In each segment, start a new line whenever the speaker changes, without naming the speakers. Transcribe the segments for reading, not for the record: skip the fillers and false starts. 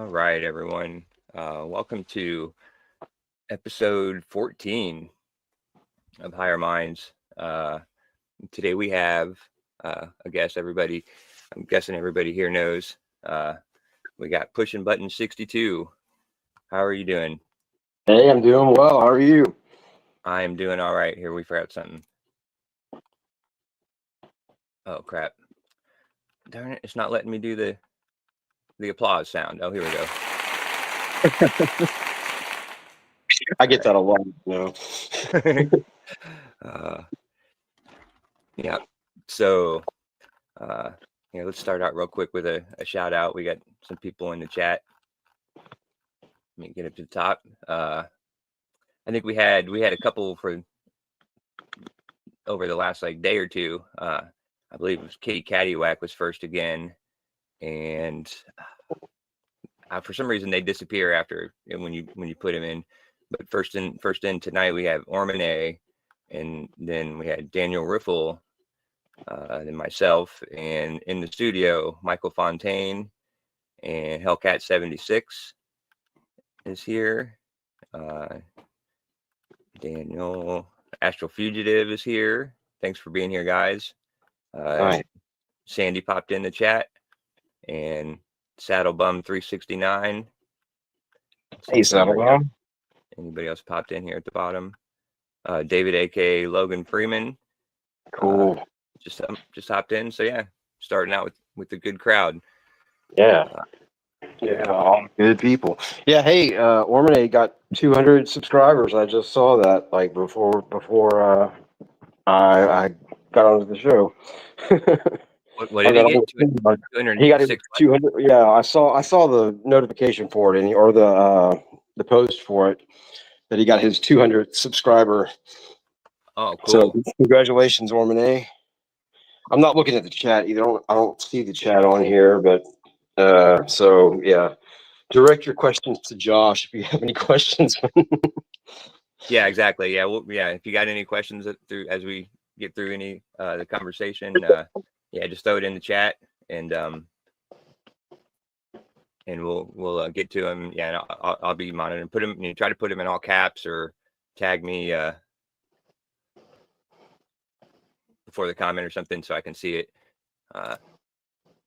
All right, everyone. Welcome to episode 14 of Higher Minds. Today we have a guest. I'm guessing everybody here knows. We got Pushn Button 62. How are you doing?
Hey, I'm doing well. How are you?
I am doing all right. Here, we forgot something. Oh crap! Darn it! It's not letting me do the applause sound. Oh, here we go.
I get that a lot.
Yeah. So, let's start out real quick with a shout out. We got some people in the chat. Let me get up to the top. I think we had a couple for over the last day or two. I believe it was Kitty Caddywhack was first again, and for some reason they disappear after when you put them in. But first in tonight we have Ormane, and then we had Daniel Riffle, then myself, and in the studio Michael Fontaine and Hellcat 76 is here. Daniel Astral Fugitive is here. Thanks for being here, guys.
Hi.
Sandy popped in the chat, and Saddle Bum 369.
Hey, Saddle Bum.
Anybody else popped in here at the bottom? David, aka Logan Freeman.
Cool.
Just hopped in. So yeah, starting out with a good crowd.
Yeah. All good people. Yeah. Hey, Ormane got 200 subscribers. I just saw that before I got onto the show.
What did he get? 200.
He got 200. Yeah, I saw the notification for it, or the post for it, that he got his 200 subscriber.
Oh, cool!
So congratulations, Ormane. I'm not looking at the chat either. I don't see the chat on here, but so yeah. Direct your questions to Josh if you have any questions.
Yeah, exactly. Yeah, if you got any questions as we get through any the conversation, just throw it in the chat, and we'll get to them. Yeah, and I'll be monitoring. Put them. Try to put them in all caps or tag me before the comment or something so I can see it.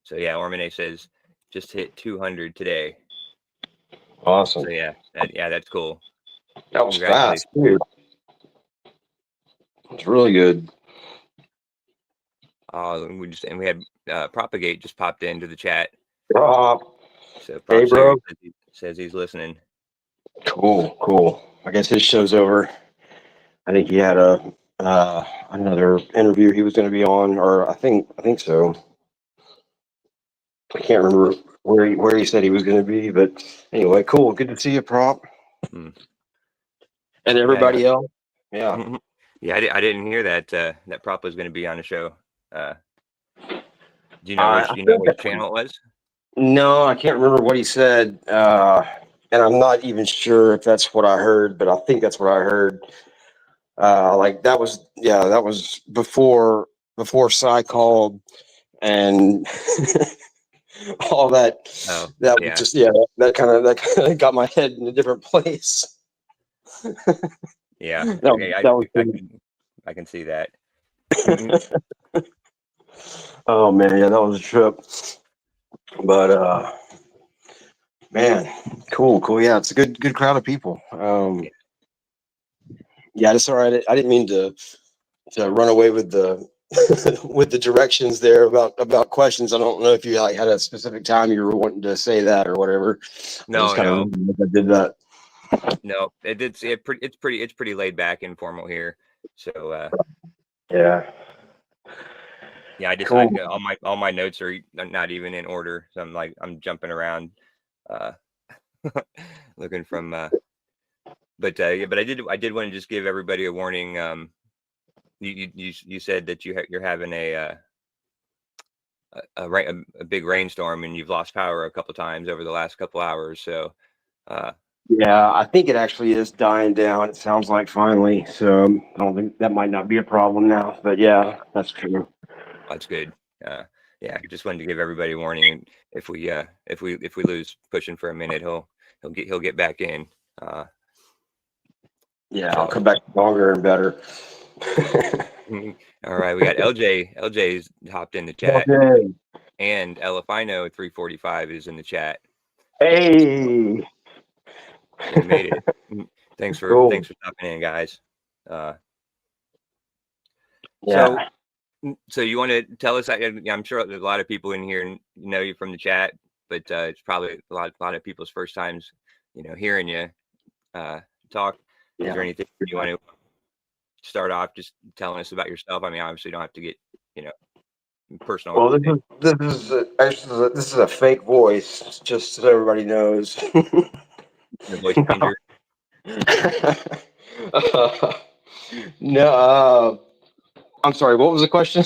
So yeah, Ormane says just hit 200 today.
Awesome.
So yeah, that's cool.
That was fast, dude. It's really good.
We had Propagate just popped into the chat. So
hey, bro.
Says he's listening.
Cool. I guess his show's over. I think he had another interview he was going to be on, or I think so. I can't remember where he said he was going to be, but anyway, cool. Good to see you, Prop. And everybody else. Yeah.
Yeah, I didn't hear that that Prop was going to be on the show. Do you know which channel it was?
No, I can't remember what he said, and I'm not even sure if that's what I heard, but I think that's what I heard. That was before Cy called and all that.
Oh,
that was just that kind of got my head in a different place.
Yeah, I can see that.
Oh man, yeah, that was a trip. But man, cool. Yeah, it's a good crowd of people. Yeah, that's all right. I didn't mean to run away with the with the directions there about questions. I don't know if you had a specific time you were wanting to say that or whatever.
No.
I did that.
No, it's pretty laid back, informal here. So
yeah.
Yeah, I decided all my notes are not even in order, so I'm jumping around, looking from. But I did want to just give everybody a warning. You said that you're having a big rainstorm and you've lost power a couple times over the last couple hours. So.
Yeah, I think it actually is dying down. It sounds like finally. So I don't think that might not be a problem now. But yeah, that's true.
That's good. Yeah, just wanted to give everybody a warning. If we lose Pushn for a minute, he'll get back in.
Yeah, I'll
So
come back stronger and better.
all right, we got LJ. LJ's hopped in the chat,
Okay.
and Elefino 345 is in the chat.
Hey.
So we made it. Thanks for
Cool.
stopping in, guys.
Yeah.
So you want to tell us? I'm sure there's a lot of people in here know you from the chat, but it's probably a lot of people's first times, hearing you talk. Is there anything you want to start off just telling us about yourself? I mean, obviously, you don't have to get personal.
Well, this is a fake voice, just so everybody knows.
The voice changer.
No, I'm sorry. What was the question?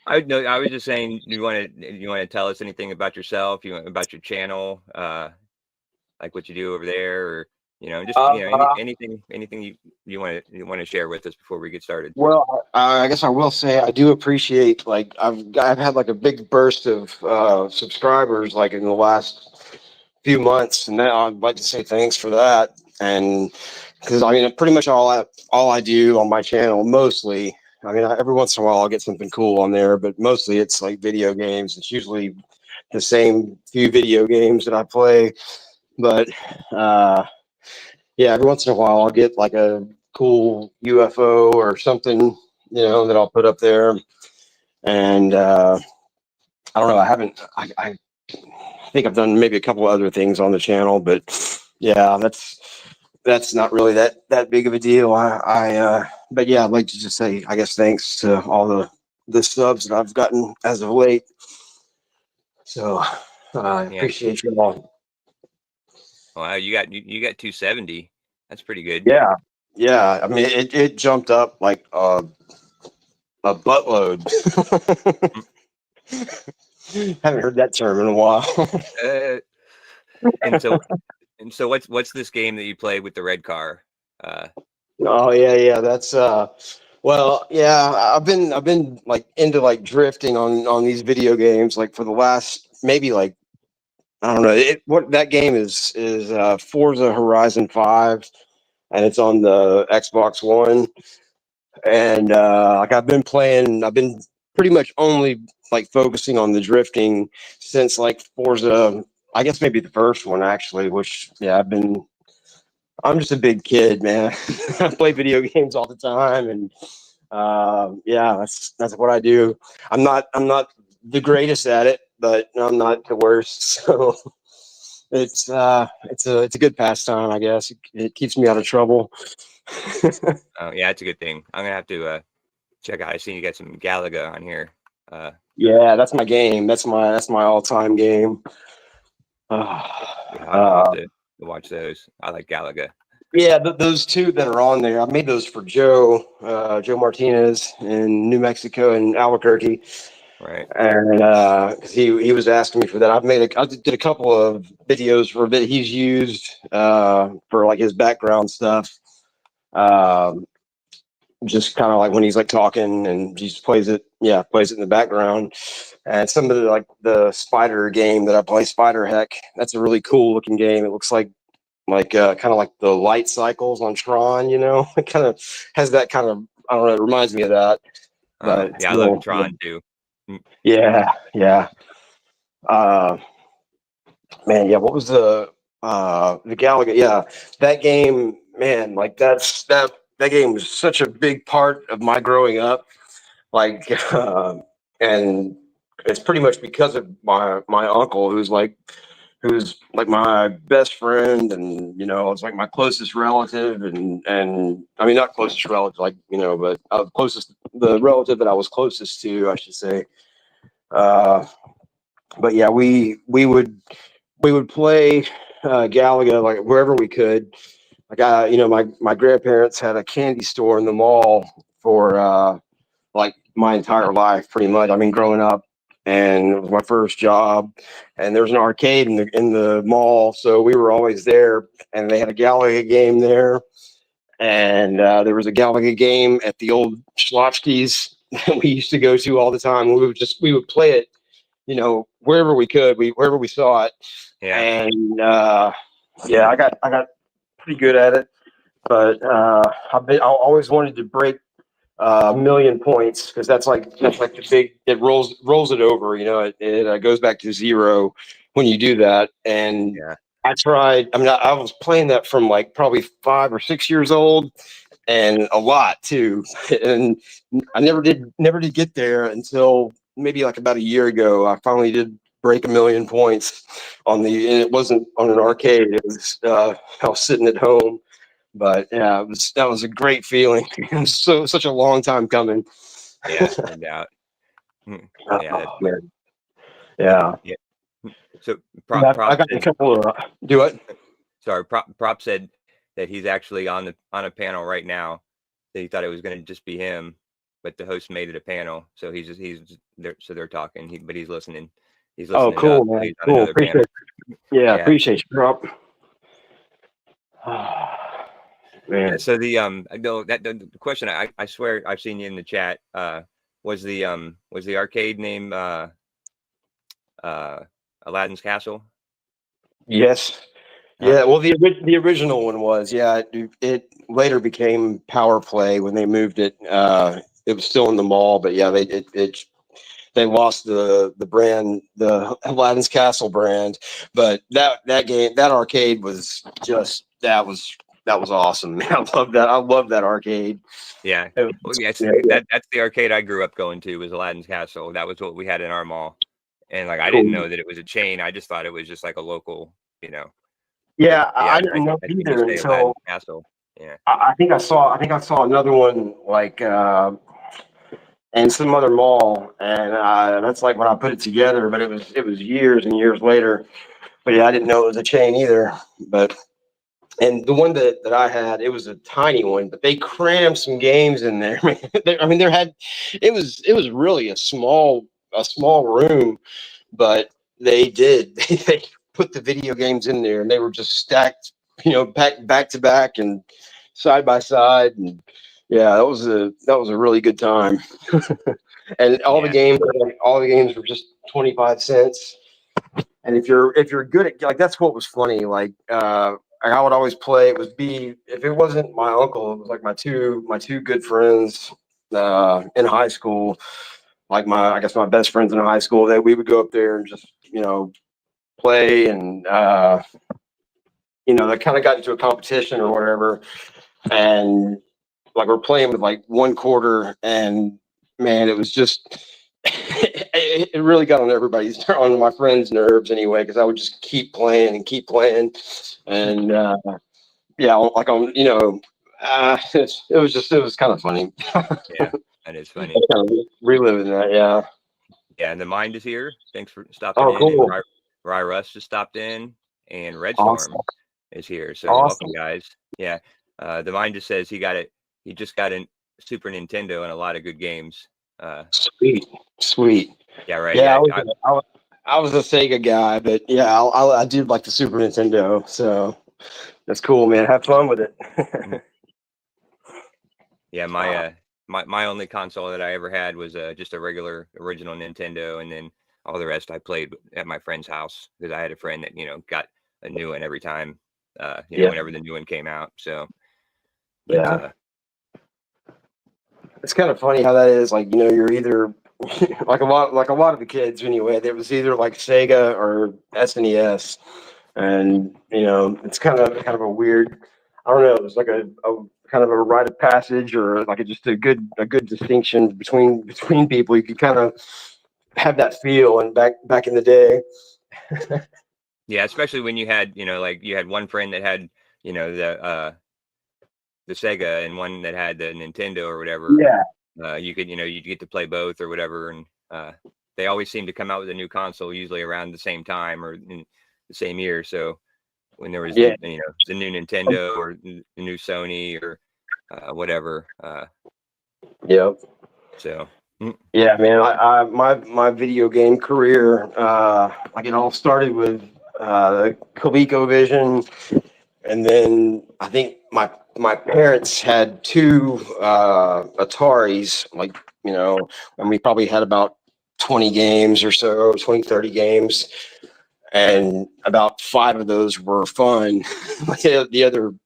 I was just saying, you want to tell us anything about yourself? About your channel, like what you do over there, or just anything you want to share with us before we get started.
Well, I guess I will say I do appreciate, like, I've had like a big burst of subscribers like in the last few months, and now I'd like to say thanks for that. And because I mean, pretty much all I do on my channel, mostly, I mean, every once in a while I'll get something cool on there, but mostly it's like video games. It's usually the same few video games that I play, but yeah, every once in a while I'll get like a cool UFO or something, that I'll put up there. And I don't know, I think I've done maybe a couple other things on the channel, but yeah, that's not really that big of a deal. But yeah, I'd like to just say, I guess, thanks to all the subs that I've gotten as of late. So I appreciate you all.
Wow, you got 270. That's pretty good.
Yeah. I mean, it jumped up like a buttload. Haven't heard that term in a while.
And so what's this game that you play with the red car?
Oh yeah. That's well, yeah. I've been like into like drifting on these video games like for the last maybe like I don't know what that game is Forza Horizon 5, and it's on the Xbox One. And like I've been pretty much only like focusing on the drifting since like Forza. I guess maybe the first one actually, which yeah, I'm just a big kid, man. I play video games all the time, and yeah, that's what I do. I'm not the greatest at it, but I'm not the worst. So it's a good pastime, I guess. It keeps me out of trouble.
Oh yeah, it's a good thing. I'm gonna have to check out. I see you got some Galaga on here.
Yeah, that's my game. That's my all-time game.
I'll have to watch those. I like Galaga.
Yeah, those two that are on there, I made those for Joe Martinez in New Mexico and Albuquerque,
Right.
and because he was asking me for that. I did a couple of videos for a bit. He's used for like his background stuff. Just kind of like when he's like talking and he just plays it in the background. And some of the spider game that I play, Spider Heck, that's a really cool looking game. It looks like kind of like the light cycles on Tron, it kind of has that kind of, I don't know, it reminds me of that. But
yeah, I love Tron too.
Yeah. Man, yeah, what was the Galaga? Yeah, that game, man, like that game was such a big part of my growing up. Like, and it's pretty much because of my uncle, who's like my best friend, and it's like my closest relative, and I mean not closest relative, like but the relative that I was closest to, I should say. But yeah, we would play Galaga like wherever we could. Like my grandparents had a candy store in the mall for like my entire life, pretty much. I mean, growing up, and it was my first job. And there was an arcade in the mall, so we were always there. And they had a Galaga game there, and there was a Galaga game at the old Schlotzsky's we used to go to all the time. We would play it, wherever we could, wherever we saw it.
Yeah.
And yeah, I got pretty good at it. But I always wanted to break 1,000,000 points, because that's like the big, it rolls it over. It goes back to zero when you do that. And
Yeah.
I tried. I mean, I was playing that from like probably 5 or 6 years old, and a lot too. And I never did get there until maybe like about a year ago. I finally did break 1,000,000 points and it wasn't on an arcade. It was I was sitting at home. But yeah, that was a great feeling. It was such a long time coming.
Yeah, no doubt. Yeah, that's
Oh,
cool.
man. Yeah.
Yeah. So
I
Prop
got a
said,
couple of do it.
sorry, Prop said that he's actually on a panel right now. That he thought it was going to just be him, but the host made it a panel. So he's there. So they're talking, but he's listening. He's
Oh,
listening
cool,
up. So
man.
he's on
Cool.
another panel.
Appreciate it. Yeah,
Yeah.
appreciate you, Rob. Man.
So the no, that the question, I swear I've seen you in the chat. Was the arcade name Aladdin's Castle?
Yes. Yeah. Well, the original one was, yeah. It later became Power Play when they moved it. It was still in the mall, but yeah, they lost the brand, the Aladdin's Castle brand. But that arcade was just that was awesome. Man, I love that. I love that arcade.
Yeah.
It was-
Well, yes,
yeah,
that's the arcade I grew up going to, was Aladdin's Castle. That was what we had in our mall. And like I
cool.
didn't know that it was a chain. I just thought it was just like a local,
Yeah,
yeah,
I didn't know
I think you
either
say
until
Aladdin's Castle. Yeah.
I think I saw another one like in some other mall, and that's like when I put it together. But it was years and years later. But yeah, I didn't know it was a chain either. But and the one that I had, it was a tiny one, but they crammed some games in there. I mean, it was really a small room, but they put the video games in there, and they were just stacked, back to back and side by side. And yeah, that was a really good time. And
Yeah.
all the games were just 25 cents. And if you're good at, like, that's what was funny. Like I would always play. If it wasn't my uncle, it was like my two good friends in high school. Like I guess my best friends in high school. That we would go up there and just play. And they kind of got into a competition or whatever. And like we're playing with like one quarter, and man, it was just it really got on my friends' nerves anyway, because I would just keep playing and keep playing. And yeah, like it was kind of funny.
Yeah. That is funny.
Kind of reliving that. Yeah.
Yeah. And the Mind is here. Thanks for stopping
Oh,
in. And
cool.
Rye Russ just stopped in, and Red
Awesome.
Storm is here. So welcome,
Awesome.
guys. Yeah. The Mind just says he just got a Super Nintendo and a lot of good games.
Sweet.
Yeah, right.
Yeah,
Yeah.
I was a Sega guy, but yeah, I did like the Super Nintendo, so that's cool, man. Have fun with it.
Yeah, my only console that I ever had was just a regular original Nintendo, and then all the rest I played at my friend's house, because I had a friend that got a new one every time,
Yeah.
whenever the new one came out. So, but
Yeah. It's kind of funny how that is. Like, you're either like a lot of the kids anyway. There was either like Sega or SNES, and it's kind of a weird. I don't know. It's like a kind of a rite of passage, or like just a good distinction between people. You could kind of have that feel, and back in the day.
yeah, especially when you had like you had one friend that had the Sega, and one that had the Nintendo or whatever.
Yeah.
You could you'd get to play both or whatever, and they always seem to come out with a new console usually around the same time or in the same year. So when there was the new Nintendo or the new Sony or whatever.
Yep.
So
yeah, man, my video game career, like it all started with ColecoVision, and then I think my parents had two Ataris, like and we probably had about 20 games or so, 20, 30 games. And about 5 of those were fun. The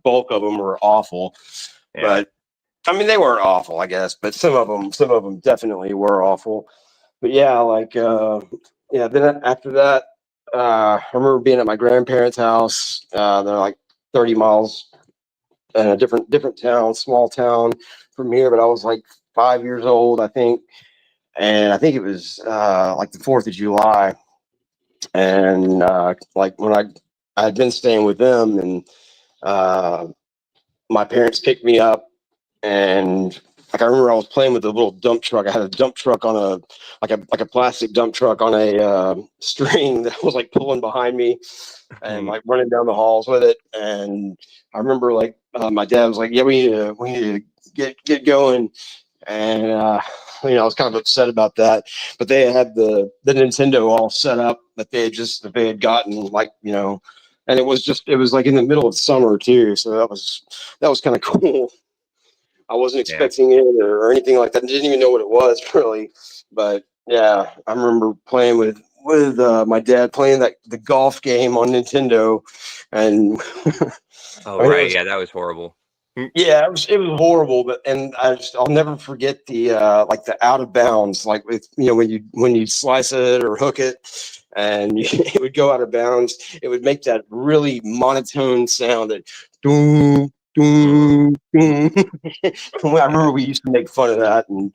bulk of them were awful.
Yeah.
But I mean, they weren't awful, I guess, but some of them definitely were awful. But yeah, then after that, I remember being at my grandparents' house. They're like 30 miles in a different town, small town from here, but I was like 5 years old, I think. And I think it was like the 4th of July. And like when I had been staying with them, and my parents picked me up, and like I remember I was playing with a little dump truck. I had a dump truck on a plastic dump truck on a string that was like pulling behind me, and like running down the halls with it. And I remember like my dad was like, "Yeah, we need to get going." And I was kind of upset about that. But they had the Nintendo all set up that they had gotten, and it was like in the middle of summer too, so that was kind of cool. I wasn't expecting it or anything like that. I didn't even know what it was really. But yeah, I remember playing with my dad, playing the golf game on Nintendo, and
Oh, right. Yeah, that was horrible.
yeah, it was horrible, but I'll never forget the the out of bounds, like with when you slice it or hook it, and it would go out of bounds. It would make that really monotone sound that doom doom doom. I remember we used to make fun of that, and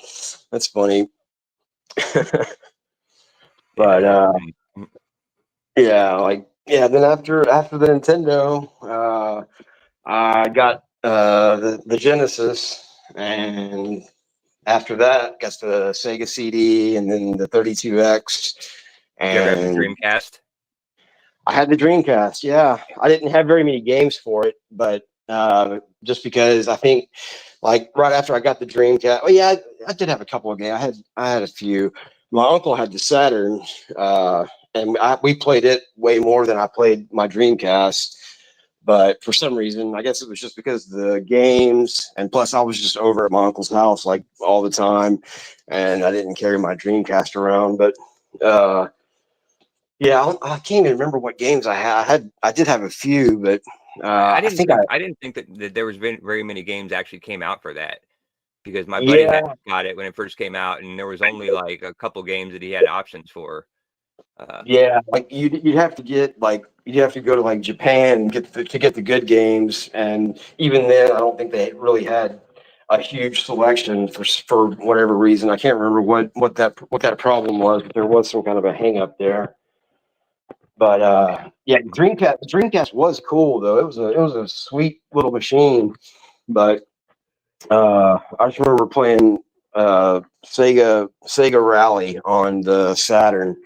that's funny. But then after the Nintendo, I got the Genesis, and after that, got the Sega CD, and then the 32X.
Did you ever have the
And
Dreamcast?
I had the Dreamcast. Yeah, I didn't have very many games for it, but just because I think, like right after I got the Dreamcast, oh yeah, I did have a couple of games. I had a few. My uncle had the Saturn, and we played it way more than I played my Dreamcast. But for some reason, I guess it was just because of the games, and plus I was just over at my uncle's house like all the time, and I didn't carry my Dreamcast around. But yeah, I can't even remember what games I had. I did have a few, but
I
I
didn't
think
think I didn't think that there was very many games actually came out for that, because my buddy
yeah,
got it when it first came out, and there was only like a couple games that he had options for.
yeah, like you'd have to go to like Japan and get the good games, and even then, I don't think they really had a huge selection for whatever reason. I can't remember what that problem was, but there was some kind of a hang up there. But yeah, the Dreamcast was cool though. It was a sweet little machine. But I just remember playing Sega Rally on the Saturn,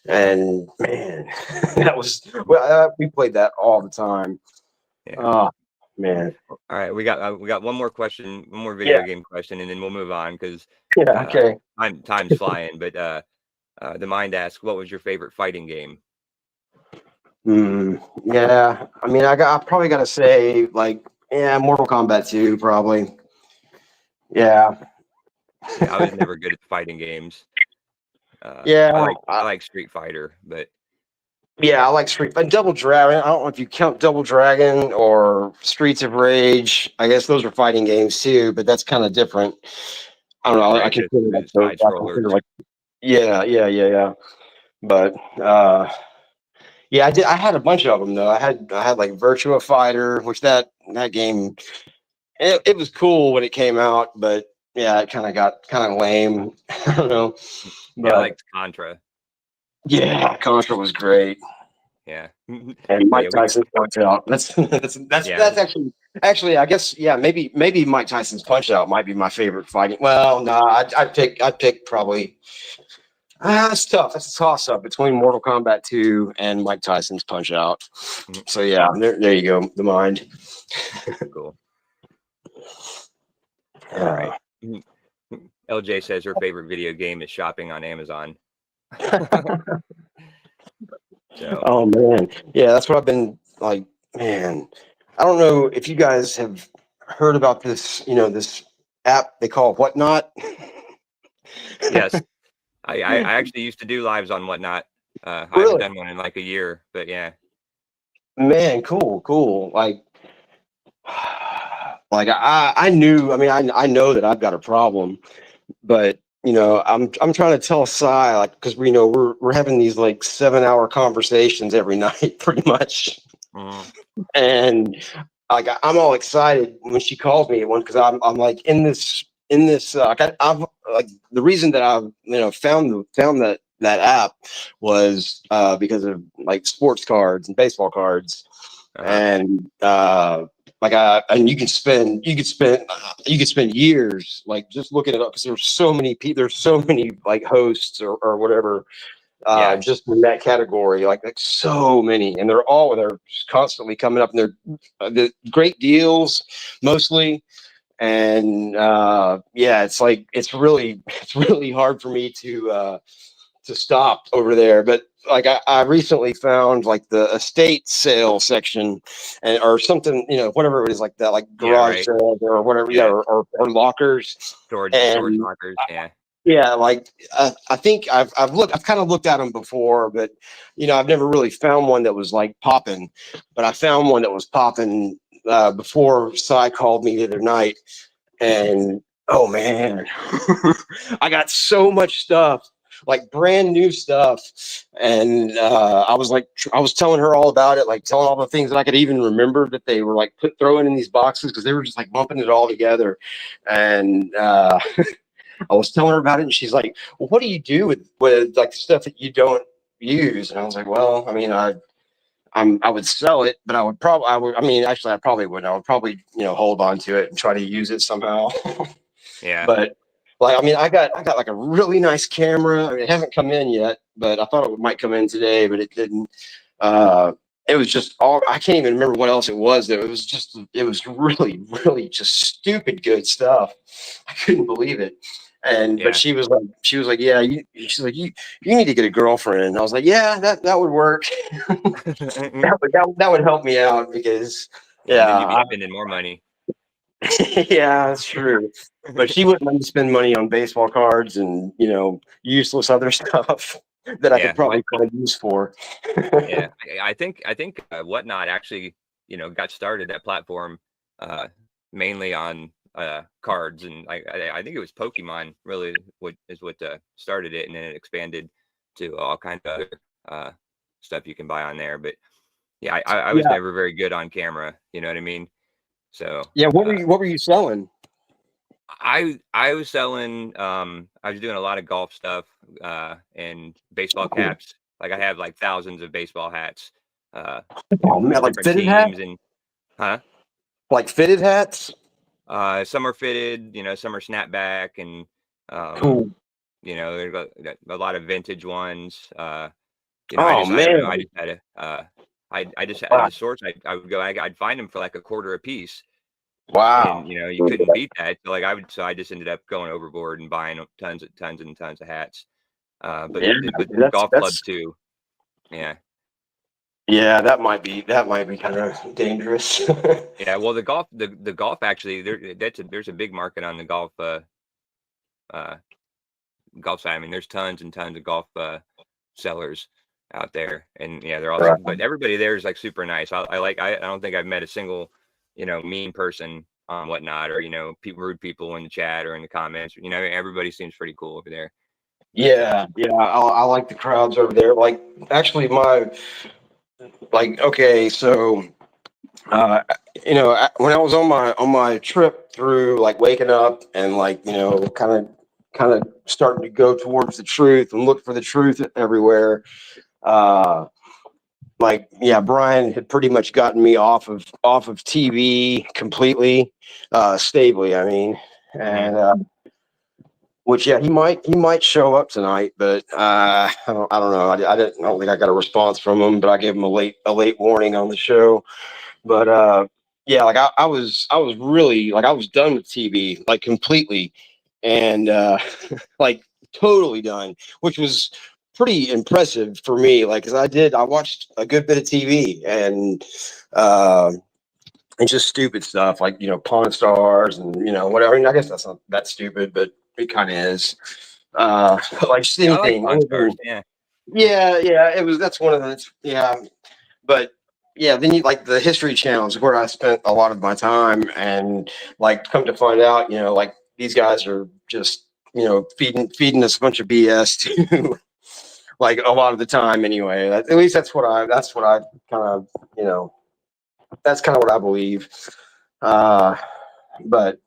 and man, we played that all the time.
Yeah.
Oh man.
All right, we got one more question, one more video game question, and then we'll move on because
Yeah. Okay.
time's flying. But the mind asks, what was your favorite fighting game?
Yeah. I mean, I probably got to say Mortal Kombat 2 probably. Yeah.
Yeah, I was never good at fighting games.
Yeah.
I like Street Fighter, but
yeah, I like Double Dragon. I don't know if you count Double Dragon or Streets of Rage. I guess those are fighting games too, but that's kind of different. I don't know. I
right,
consider
it's
those.
side
I consider
scrollers.
yeah. But yeah, I did. I had a bunch of them though. I had like Virtua Fighter, which that game it was cool when it came out, but yeah, it kind of got kind of lame. I don't know,
Yeah, I
but
liked Contra.
yeah, Contra was great.
Yeah,
And Mike Tyson Punch Out. That's actually I guess maybe Mike Tyson's Punch Out might be my favorite fighting. Well, no, I'd pick probably. That's tough. That's a toss up between Mortal Kombat 2 and Mike Tyson's Punch Out. So yeah, there you go. The mind.
Cool. All right. LJ says her favorite video game is shopping on Amazon. So.
Oh man, yeah, that's what I've been like. Man, I don't know if you guys have heard about this. This app they call Whatnot?
Yes. I actually used to do lives on Whatnot. I haven't
Really?
done one in like a year, but yeah.
Man, cool. Like I knew, I mean, I know that I've got a problem, but I'm trying to tell Cy, like, because we're having these like 7-hour conversations every night, pretty much.
Mm.
And like I'm all excited when she calls me one, because I'm like in this I've like the reason that I've found that app was because of like sports cards and baseball cards.
Uh-huh.
And and you could spend years like just looking it up, because there's so many people, there's so many like hosts or whatever,
Yeah.
just in that category, like so many, and they're just constantly coming up, and they're the great deals mostly. And yeah, it's like it's really hard for me to stop over there. But like I recently found like the estate sale section, and or something, whatever it is, like that, like
Yeah,
garage
right.
sales or whatever, yeah,
Yeah.
or lockers.
Storage
And
lockers. Yeah.
yeah, like I think I've kind of looked at them before, but I've never really found one that was like popping. But I found one that was popping before Cy called me the other night, and oh man, I got so much stuff, like brand new stuff. And I was telling her all about it, like telling all the things that I could even remember that they were like throwing in these boxes, because they were just like bumping it all together. And I was telling her about it, and she's like, "Well, what do you do with like stuff that you don't use?" And I was like, "Well, I mean, I would sell it, but I mean, actually, I probably wouldn't. I would probably, hold on to it and try to use it somehow."
Yeah.
But like, I mean, I got like a really nice camera. I mean, it hasn't come in yet, but I thought it might come in today, but it didn't. Uh, it was just all, I can't even remember what else it was. It was really, really just stupid good stuff. I couldn't believe it. But
Yeah.
she was like, yeah, she's like, you need to get a girlfriend. And I was like, yeah, that would work. That would help me out, because
And then you'd be
yeah,
spending more money.
yeah, that's true. But she wouldn't let me spend money on baseball cards and useless other stuff that I could
Yeah.
probably find use for.
Yeah. I think Whatnot actually, got started that platform uh mainly on cards, and I think it was Pokemon really what started it, and then it expanded to all kinds of other uh stuff you can buy on there. But yeah, I was
Yeah,
never very good on camera, you know what I mean? So
yeah. What were you selling?
I was selling I was doing a lot of golf stuff and baseball caps. Like I have like thousands of baseball hats uh
Oh man,
for
like
different
fitted hats,
teams. And huh
like fitted hats.
some are fitted, some are snapback, and um
Cool.
there's a lot of vintage ones.
Oh
I don't know,
man,
I just had a I just had
wow,
the sorts. I would go, I'd find them for like a quarter a piece.
wow.
And you couldn't beat that. So like I just ended up going overboard and buying tons and tons of hats. But
Yeah,
with golf clubs
that's
too. Yeah.
yeah. That might be kind of dangerous.
Yeah. Well, the golf actually, there's a big market on the uh golf side. I mean, there's tons and tons of golf sellers out there, and yeah, they're
Right.
awesome. But everybody there is like super nice. I don't think I've met a single mean person on Whatnot, or rude people in the chat or in the comments. Everybody seems pretty cool over there. So
Yeah, yeah. I like the crowds over there. Like, actually, okay, so uh, when I was on my trip through, like waking up and like kind of starting to go towards the truth and look for the truth everywhere. Uh, like, yeah, Brian had pretty much gotten me off of TV completely, stably. I mean,
mhm.
and which, yeah, he might show up tonight, but I don't know. I don't think I got a response from him, but I gave him a late warning on the show. But yeah, like I was really, like, I was done with TV, like completely, and like totally done, which was pretty impressive for me. Like, 'cause I watched a good bit of TV, and uh, and just stupid stuff like, Pawn Stars and, whatever. I mean, I guess that's not that stupid, but it kind of is. Like just
Yeah, I like
anything.
Pawn Stars. Yeah.
Yeah, yeah, that's one of the, yeah. But yeah, then you like the History Channels where I spent a lot of my time, and like come to find out, like these guys are just, feeding us a bunch of BS too. Like a lot of the time anyway. At least that's what I kind of, that's kind of what I believe. Uh, but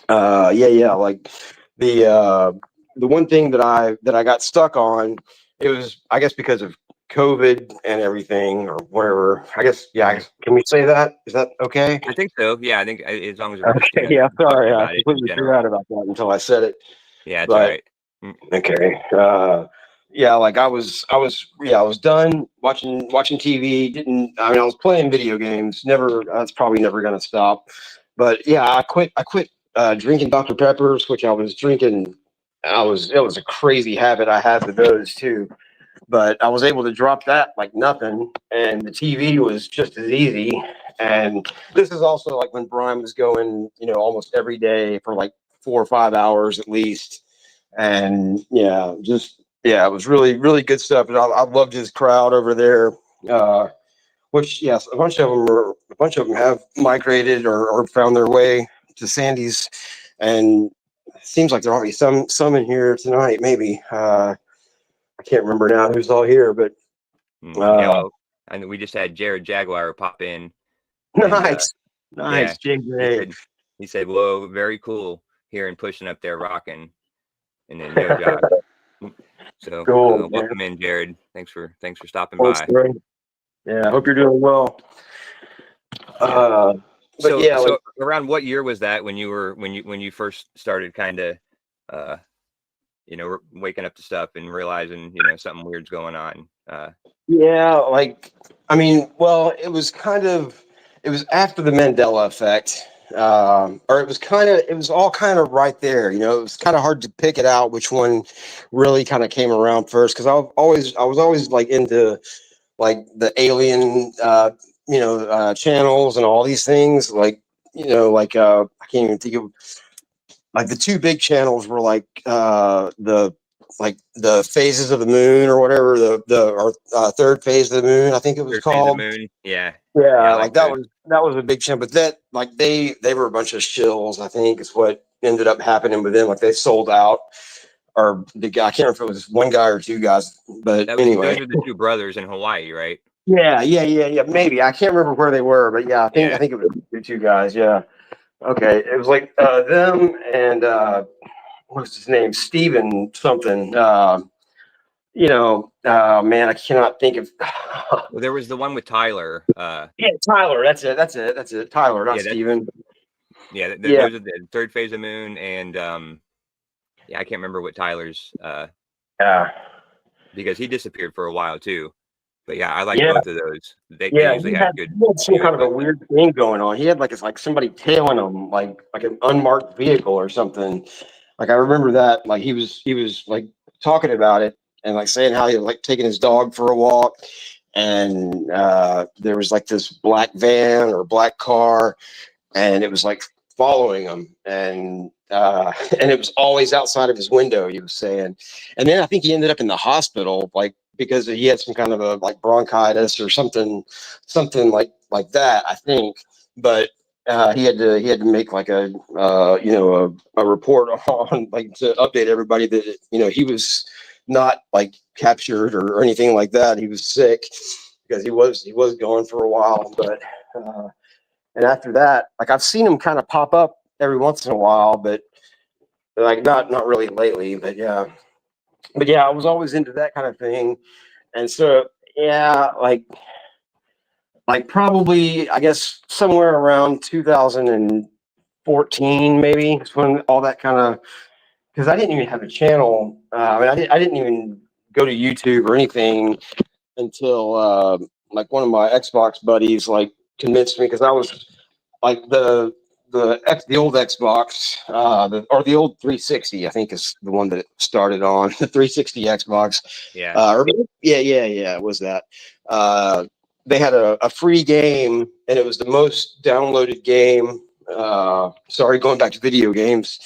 yeah, like the uh, the one thing that I got stuck on, it was, I guess, because of COVID and everything or whatever. I guess, yeah.
Mhm.
Can we say that? Is that okay?
I think so. Yeah, I think as long as we're just
Okay. Yeah. Sorry,
talking
I
about it in
completely
general.
forgot about that until I said it.
Yeah, it's all
But
right. Mm.
okay. Yeah, like I was done watching TV. Didn't I mean I was playing video games. Never. That's probably never gonna stop. But yeah, I quit drinking Dr. Peppers, which I was drinking. It was a crazy habit I had with those too. But I was able to drop that like nothing, and the TV was just as easy. And this is also like when Brian was going, almost every day for like 4 or 5 hours at least. And yeah, just yeah, it was really really good stuff. And I loved his crowd over there. Uh, which yes, a bunch of them have migrated or found their way to Sandy's, and it seems like there ought to be some in here tonight. Maybe I can't remember now who's all here, but
Yeah,
uh,
well, I know we just had Jared Jaguar pop in, and
nice,
yeah,
nice,
he
JJ.
said he said, "Whoa, very cool here and pushing up there, rocking." And then yo, Josh. So
Cool, man.
welcome in, Jared. Thanks for stopping
Thanks,
by.
Ray. Yeah, I hope you're doing well.
Yeah.
But
So
yeah, like,
so around what year was that when you first started kind of uh waking up to stuff and realizing something weird's going on?
yeah, like, I mean, well, it was after the Mandela Effect, or it was all kind of right there. It was kind of hard to pick it out which one really kind of came around first because I was always like into like the alien, channels and all these things. Like, I can't even think of like the two big channels were the phases of the moon or whatever or third phase of the moon, I think it was
Third phase of the
called.
moon. Yeah. Yeah,
Yeah,
I like
like
those.
that was a big channel, but that like they were a bunch of shills. I think is what ended up happening with them. Like they sold out, or the guy, I can't remember if it was one guy or two guys, but anyway.
Those are the two brothers in Hawaii, right?
Yeah. Maybe I can't remember where they were, but yeah, I
Yeah.
think it was the two guys. Yeah. Okay, it was like them and what's his name, Steven something. Man, I cannot think of.
Well, there was the one with Tyler.
Yeah, Tyler. That's it. Tyler, not
Yeah,
Steven. Yeah,
those are the third phase of moon, and yeah, I can't remember what Tyler's
yeah,
because he disappeared for a while too. But yeah, I like
yeah,
both of those. They
yeah.
usually have
He had some
good
kind of a
equipment.
weird thing going on. He had like it's like somebody tailing him, like an unmarked vehicle or something. Like I remember that. Like he was like talking about it and like saying how he was like taking his dog for a walk, and there was like this black van or black car, and it was like following him, and and it was always outside of his window, he was saying. And then I think he ended up in the hospital, like because he had some kind of a like bronchitis or something like that, I think. But he had to make like a report on like to update everybody that he was not like captured or anything like that. He was sick because he was gone for a while, but and after that, like I've seen him kind of pop up every once in a while, but like not really lately. But yeah, I was always into that kind of thing, and so yeah, like probably I guess somewhere around 2014 maybe is when all that kind of, because I didn't even have a channel. I mean, I didn't even go to YouTube or anything until like one of my Xbox buddies like convinced me because I was like the old Xbox, the old 360, I think is the one that it started on the 360 Xbox.
Yeah.
Yeah, it was that. Uh, they had a free game, and it was the most downloaded game. Sorry, going back to video games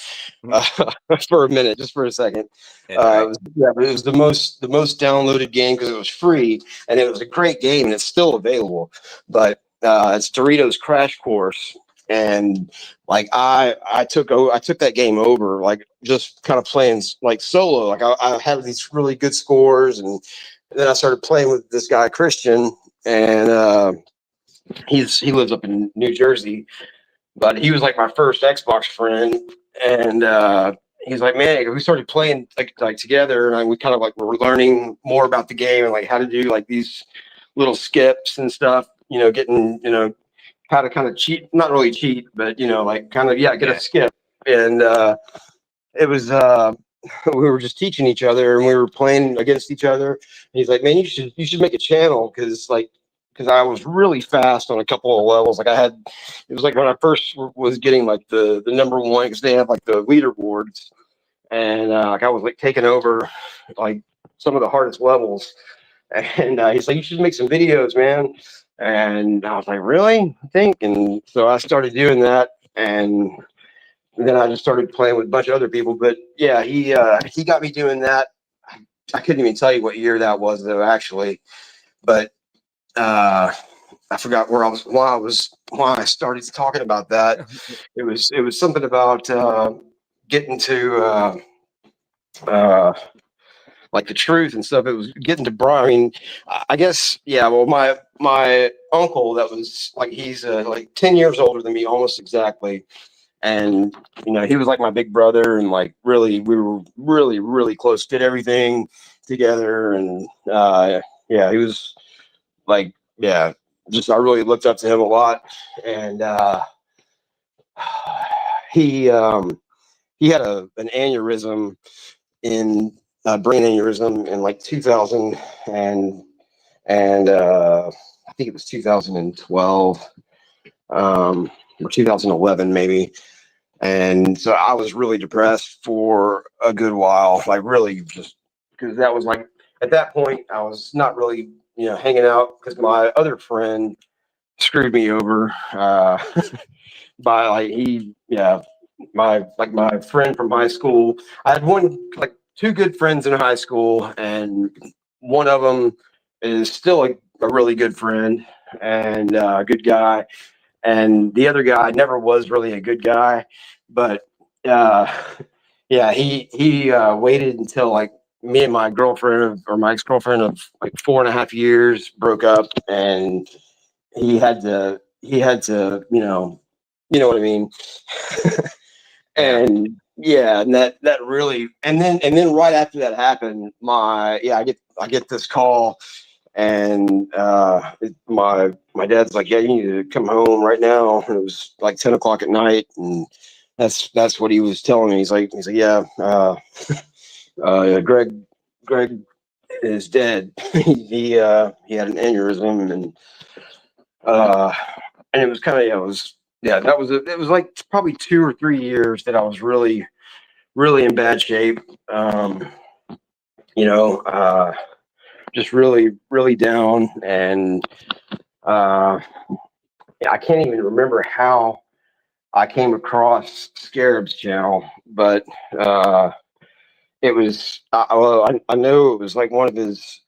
for a minute, just for a second.
Right.
But it was the most downloaded game because it was free, and it was a great game, and it's still available. But it's Doritos Crash Course, and like I took that game over, like just kind of playing like solo. Like I had these really good scores, and then I started playing with this guy Christian, and he lives up in New Jersey, but he was like my first Xbox friend, and he's like, man, we started playing like together, and we kind of like were learning more about the game and like how to do like these little skips and stuff, getting how to kind of cheat, not really cheat, but like kind of get a skip, and it was we were just teaching each other, and we were playing against each other. And he's like, man, you should make a channel, because I was really fast on a couple of levels. Like it was like when I first was getting like the number one, because they have like the leaderboards, and like I was like taking over like some of the hardest levels. And he's like, you should make some videos, man. And I was like, really? I think. And so I started doing that, and then I just started playing with a bunch of other people. But yeah, he got me doing that. I couldn't even tell you what year that was though, actually. But I forgot why I started talking about that. It was something about getting to like the truth and stuff. It was getting to Brian. I mean, I guess, yeah. Well, my uncle, that was like, he's like 10 years older than me, almost exactly. And he was like my big brother, and like really, we were really, really close. Did everything together, and yeah, he was like, yeah, just I really looked up to him a lot. And he had an aneurysm in brain aneurysm in like 2000, and I think it was 2012 or 2011 maybe. And so I was really depressed for a good while, like really, just because that was like, at that point I was not really hanging out, because my other friend screwed me over by like my friend from high school. I had two good friends in high school, and one of them is still a really good friend and a good guy, and the other guy never was really a good guy. But uh, yeah, he waited until like me and my girlfriend, or my ex-girlfriend of like 4.5 years, broke up, and he had to you know what I mean.
Yeah.
And yeah, and that really, and then right after that happened, I get this call, and my dad's like, yeah, you need to come home right now. And it was like 10 o'clock at night, and that's what he was telling me. He's like, yeah, Greg is dead. He had an aneurysm, and it was kind of, yeah, it was, yeah, it was like probably 2 or 3 years that I was really, really in bad shape. You know, just really, really down, and I can't even remember how I came across Scarab's channel, but it was, I know it was like one of his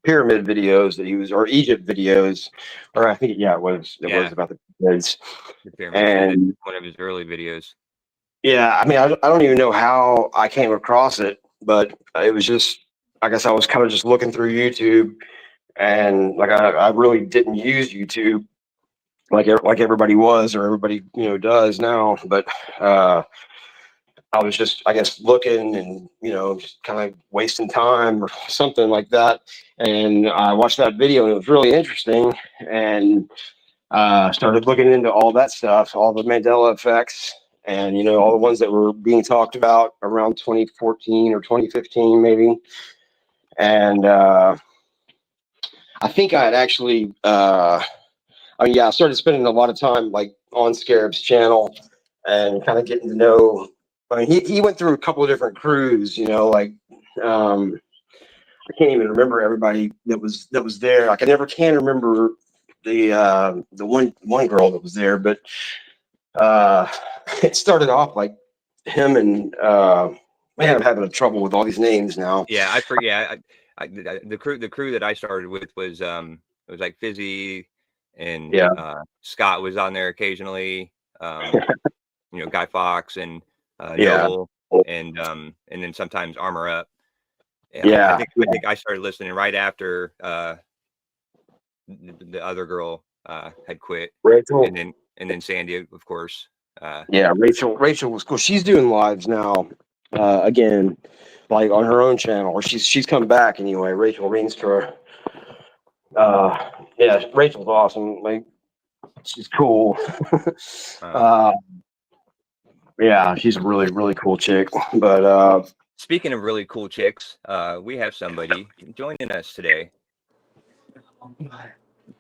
pyramid videos that he was, or Egypt videos, or I think, yeah, it was about the pyramids.
The pyramids.
And
One of his early videos.
yeah, I mean, I don't even know how I came across it, but it was just, I guess I was kind of just looking through YouTube, and like I really didn't use YouTube like everybody was, or everybody does now. But I was just, I guess, looking, and just kind of wasting time or something like that. And I watched that video, and it was really interesting, and started looking into all that stuff, all the Mandela effects, and all the ones that were being talked about around 2014 or 2015 maybe. And I think I had actually I started spending a lot of time like on Scarab's channel, and kind of getting to know. I mean, he went through a couple of different crews, like I can't even remember everybody that was there. Like I never can remember the one girl that was there, but it started off like him and man, I'm having trouble with all these names now.
Yeah, I forget. The crew that I started with was it was like Fizzy and
Yeah.
Scott was on there occasionally. Guy Fox and
Yeah.
Noble and then sometimes Armor Up. Yeah, I
Yeah.
think I started listening right after the other girl had quit,
Rachel.
and then Sandy, of course.
Yeah, Rachel was cool. She's doing lives now, again, like on her own channel, or she's come back anyway. Rachel Reenstra. Yeah, Rachel's awesome. Like she's cool.
Uh,
uh, yeah, she's a really cool chick. But
Speaking of really cool chicks, we have somebody joining us today.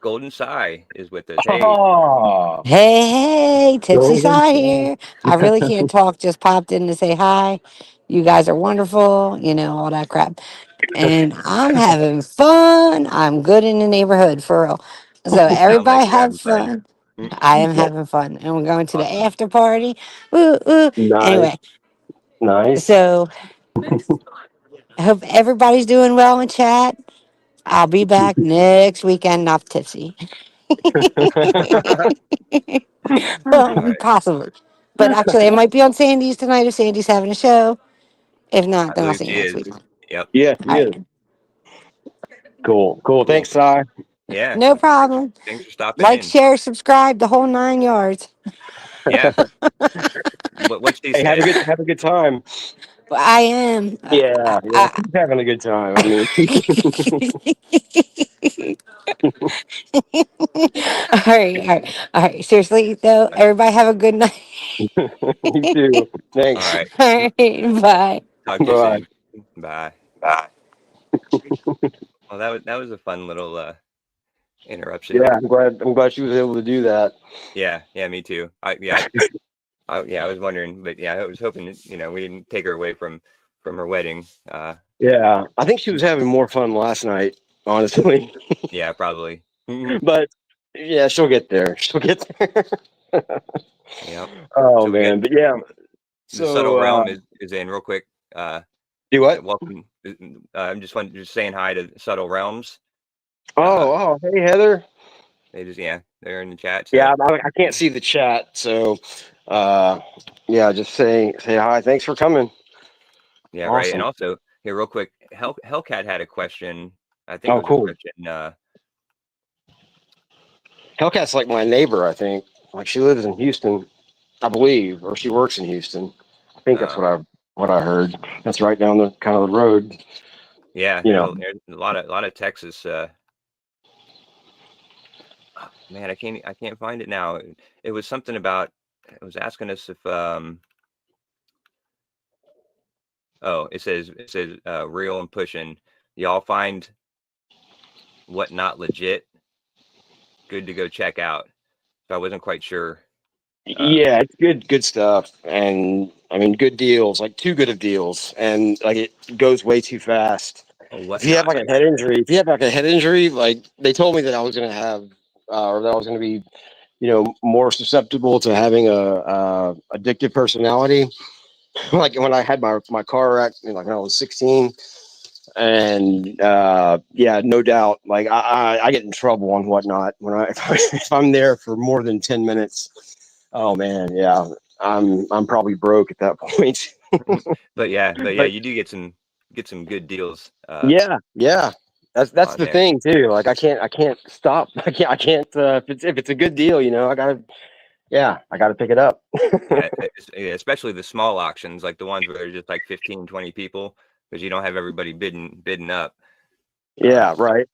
Golden Sai is with us. Hey,
oh,
Hey, Tipsy
Golden
Sai
State.
here. I really can't talk, just popped in to say hi. You guys are wonderful, all that crap. And I'm having fun. I'm good in the neighborhood for real. So
sound like
everybody
you're
have
having fun.
fun. I am having fun. And we're going to the
Awesome.
after party. Woo, woo.
Nice,
Anyway,
nice.
so I hope everybody's doing well in chat. I'll be back next weekend, not tipsy.
All
Well,
right,
possibly. But actually, I might be on Sandy's tonight if Sandy's having a show. If not,
I
then I'll
believe
see you
she
next
is.
week.
Yep.
Yes,
All
yes.
right.
Cool.
Cool.
Thanks, Si.
Yeah.
No problem.
Thanks for stopping
Like,
in.
share, subscribe, the whole 9 yards.
Yeah. What's she
Hey,
say?
have a good time.
But I am.
Yeah, yeah. Keep having a good time. I mean,
All right, all right, all right. Seriously, though, everybody have a good night.
you too.
All
Thanks.
right.
All right, bye.
Talk to you
Bye.
soon. Bye.
Bye.
Well, that was a fun little interruption.
Yeah, I'm glad she was able to do that.
Yeah. Yeah. Me too. I was wondering, but yeah, I was hoping that, we didn't take her away from her wedding.
Yeah, I think she was having more fun last night, honestly.
Yeah, probably. Yep.
But yeah, she'll get there. She'll get there. Oh
So we got
man, but yeah.
the subtle
So
realm is in real quick.
do what?
Welcome. I'm just saying hi to Subtle Realms.
Oh, hey Heather.
They're in the chat.
Yeah,
So
I can't see the chat, so yeah, just say hi. Thanks for coming.
yeah, right. And
Awesome.
also here, real quick, Hellcat had a question. I think it
Oh,
was a
cool.
question.
Hellcat's like my neighbor, I think. Like she lives in Houston, I believe, or she works in Houston. I think that's
Uh,
what I heard. That's right down the kind of the road.
yeah,
You
there's
know.
a lot of Texas. Man, I can't find it now. It was something about. It was asking us if Oh, it says real and pushing. Y'all find what not legit? Good to go check out. So I wasn't quite sure.
Yeah, it's good stuff, and I mean, good deals, like too good of deals, and like it goes way too fast.
What
If you have
not?
like a head injury, like they told me that I was gonna have, or that I was gonna be, more susceptible to having a addictive personality. Like when I had my car wreck, like when I was 16, and yeah, no doubt, like I get in trouble and whatnot when if I'm there for more than 10 minutes. Oh man, yeah, I'm probably broke at that point.
But yeah,
But
you do get some good deals
yeah, that's
on
the
there.
thing too. Like I can't stop. I can't. If it's a good deal, I gotta pick it up.
Yeah, especially the small auctions, like the ones where there's just like 15, 20 people, because you don't have everybody bidding up.
Yeah, right.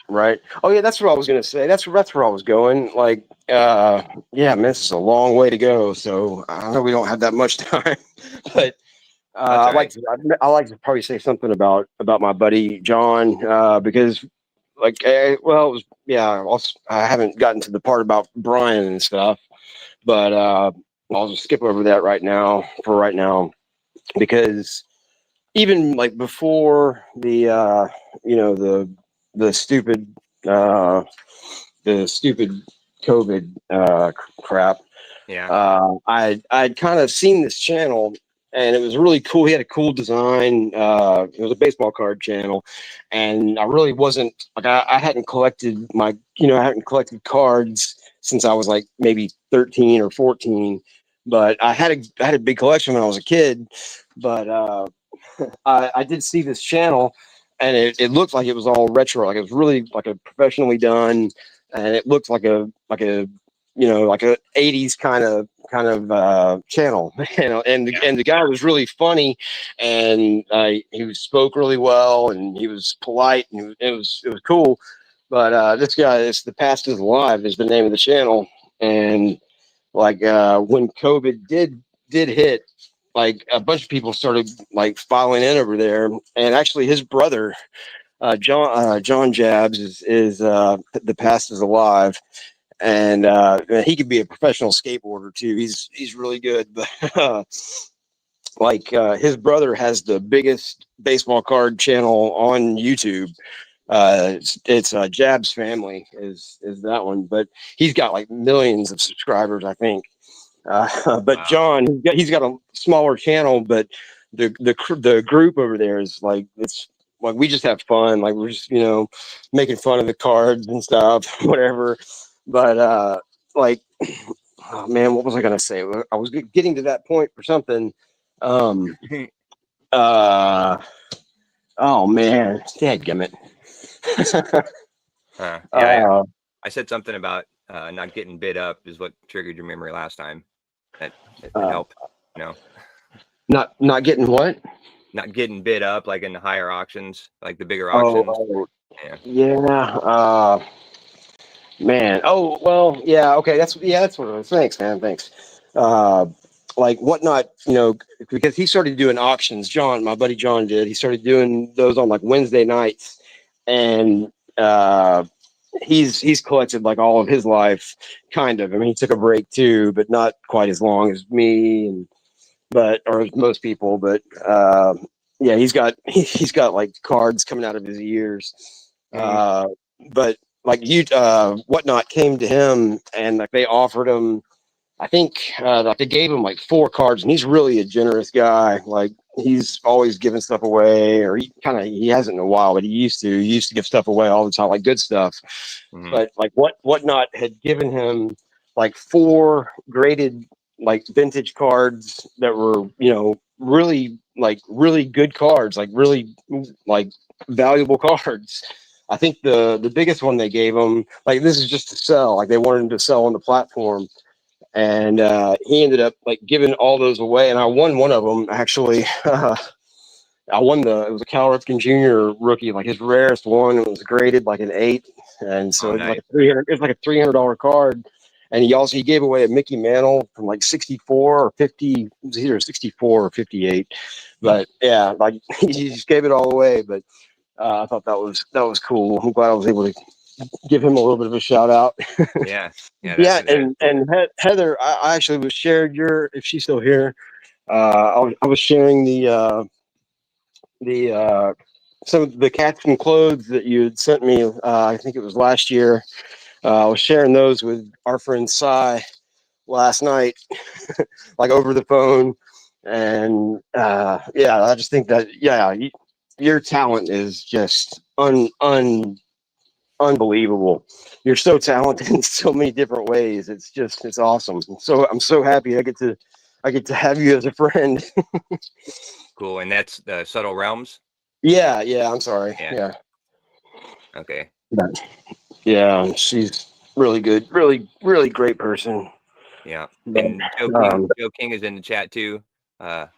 Oh yeah, that's what I was gonna say. That's where I was going. Like, yeah, man, this is a long way to go. So I know we don't have that much time, but
That's all right.
I like to probably say something about my buddy John, because like, well, it was, yeah. I haven't gotten to the part about Brian and stuff, but I'll just skip over that right now because even like before the you know the stupid uh, the stupid COVID crap.
Yeah.
I'd kind of seen this channel, and it was really cool. He had a cool design. It was a baseball card channel, and I really wasn't like I hadn't collected I hadn't collected cards since I was like maybe 13 or 14. But I had a big collection when I was a kid. But I did see this channel, and it looked like it was all retro. Like it was really like a professionally done, and it looked like a like a 80s kind of channel. And the guy was really funny, and he spoke really well, and he was polite, and it was cool. But this guy, it's The Past is Alive, is the name of the channel. And like when COVID did hit, like a bunch of people started like filing in over there. And actually his brother, John Jabs, is The Past is Alive. And he could be a professional skateboarder too. He's really good. But his brother has the biggest baseball card channel on YouTube. It's Jab's Family is that one, but he's got like millions of subscribers, I think. But
Wow.
John, he's got a smaller channel, but the group over there is like, it's like we just have fun. Like we're just making fun of the cards and stuff, whatever. But like, oh man, what was I gonna say? I was getting to that point for something. Um, oh man, dadgummit.
Yeah,
uh,
I said something about not getting bid up is what triggered your memory last time. That it
uh,
helped, you know,
not getting what?
not getting bid up like in the higher auctions, like the bigger
Oh,
auctions.
oh
Yeah.
yeah. Man. Oh, well, yeah, okay. That's what it was. Thanks, man. Thanks. Uh, like Whatnot, because he started doing auctions. John, my buddy John did. He started doing those on like Wednesday nights, and he's collected like all of his life, kind of. I mean, he took a break too, but not quite as long as me or as most people. But yeah, he's got like cards coming out of his ears.
Mhm.
But like Whatnot came to him, and like they offered him, I think like they gave him like 4 cards, and he's really a generous guy. Like he's always giving stuff away, or he hasn't in a while, but he used to give stuff away all the time, like good stuff.
Mhm.
But like Whatnot had given him like 4 graded like vintage cards that were really good cards, like really like valuable cards. I think the biggest one they gave him, like this is just to sell, like they wanted him to sell on the platform, and he ended up like giving all those away, and I won one of them actually. I won it was a Cal Ripken Jr. rookie, like his rarest one. It was graded like an 8, and so
Oh,
it was like
nice.
a 300. It was like a $300 card, and he gave away a Mickey Mantle from like 64 or 50. It was either 64 or 58, but yeah, like he just gave it all away. But I thought that was cool. I'm glad I was able to give him a little bit of a shout out.
Yeah. Yeah.
Yeah,
That is cool.
and Heather, I actually was shared if she's still here. I was sharing the some of the cats and clothes that you had sent me. I think it was last year. I was sharing those with our friend Cy last night, like over the phone. And yeah, I just think that your talent is just unbelievable. You're so talented in so many different ways. It's awesome. So I'm so happy I get to have you as a friend.
Cool. And that's the Subtle Realms.
Yeah. I'm sorry.
Yeah.
Yeah.
Okay.
Yeah, she's really good, really, really great person.
Yeah.
But,
And
um,
Joe King is in the chat too.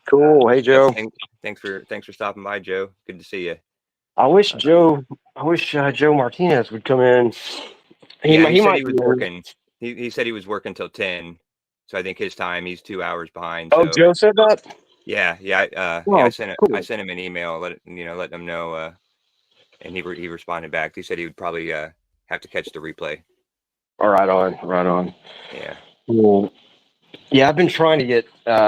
cool. Hey,
Yep.
Joe.
Thanks for stopping by, Joe. Good to see you.
I wish
Uh,
Joe. I wish Joe Martinez would come in.
yeah, he
He
said
might
he
be
was
in.
working. He said he was working till 10. So I think his time he's 2 hours behind.
Oh,
So
Joe said that.
yeah.
Oh,
I
cool.
sent him an email, let him know. And he responded back. He said he would probably have to catch the replay.
All right, on, right on.
Yeah.
Cool. Yeah, I've been trying to get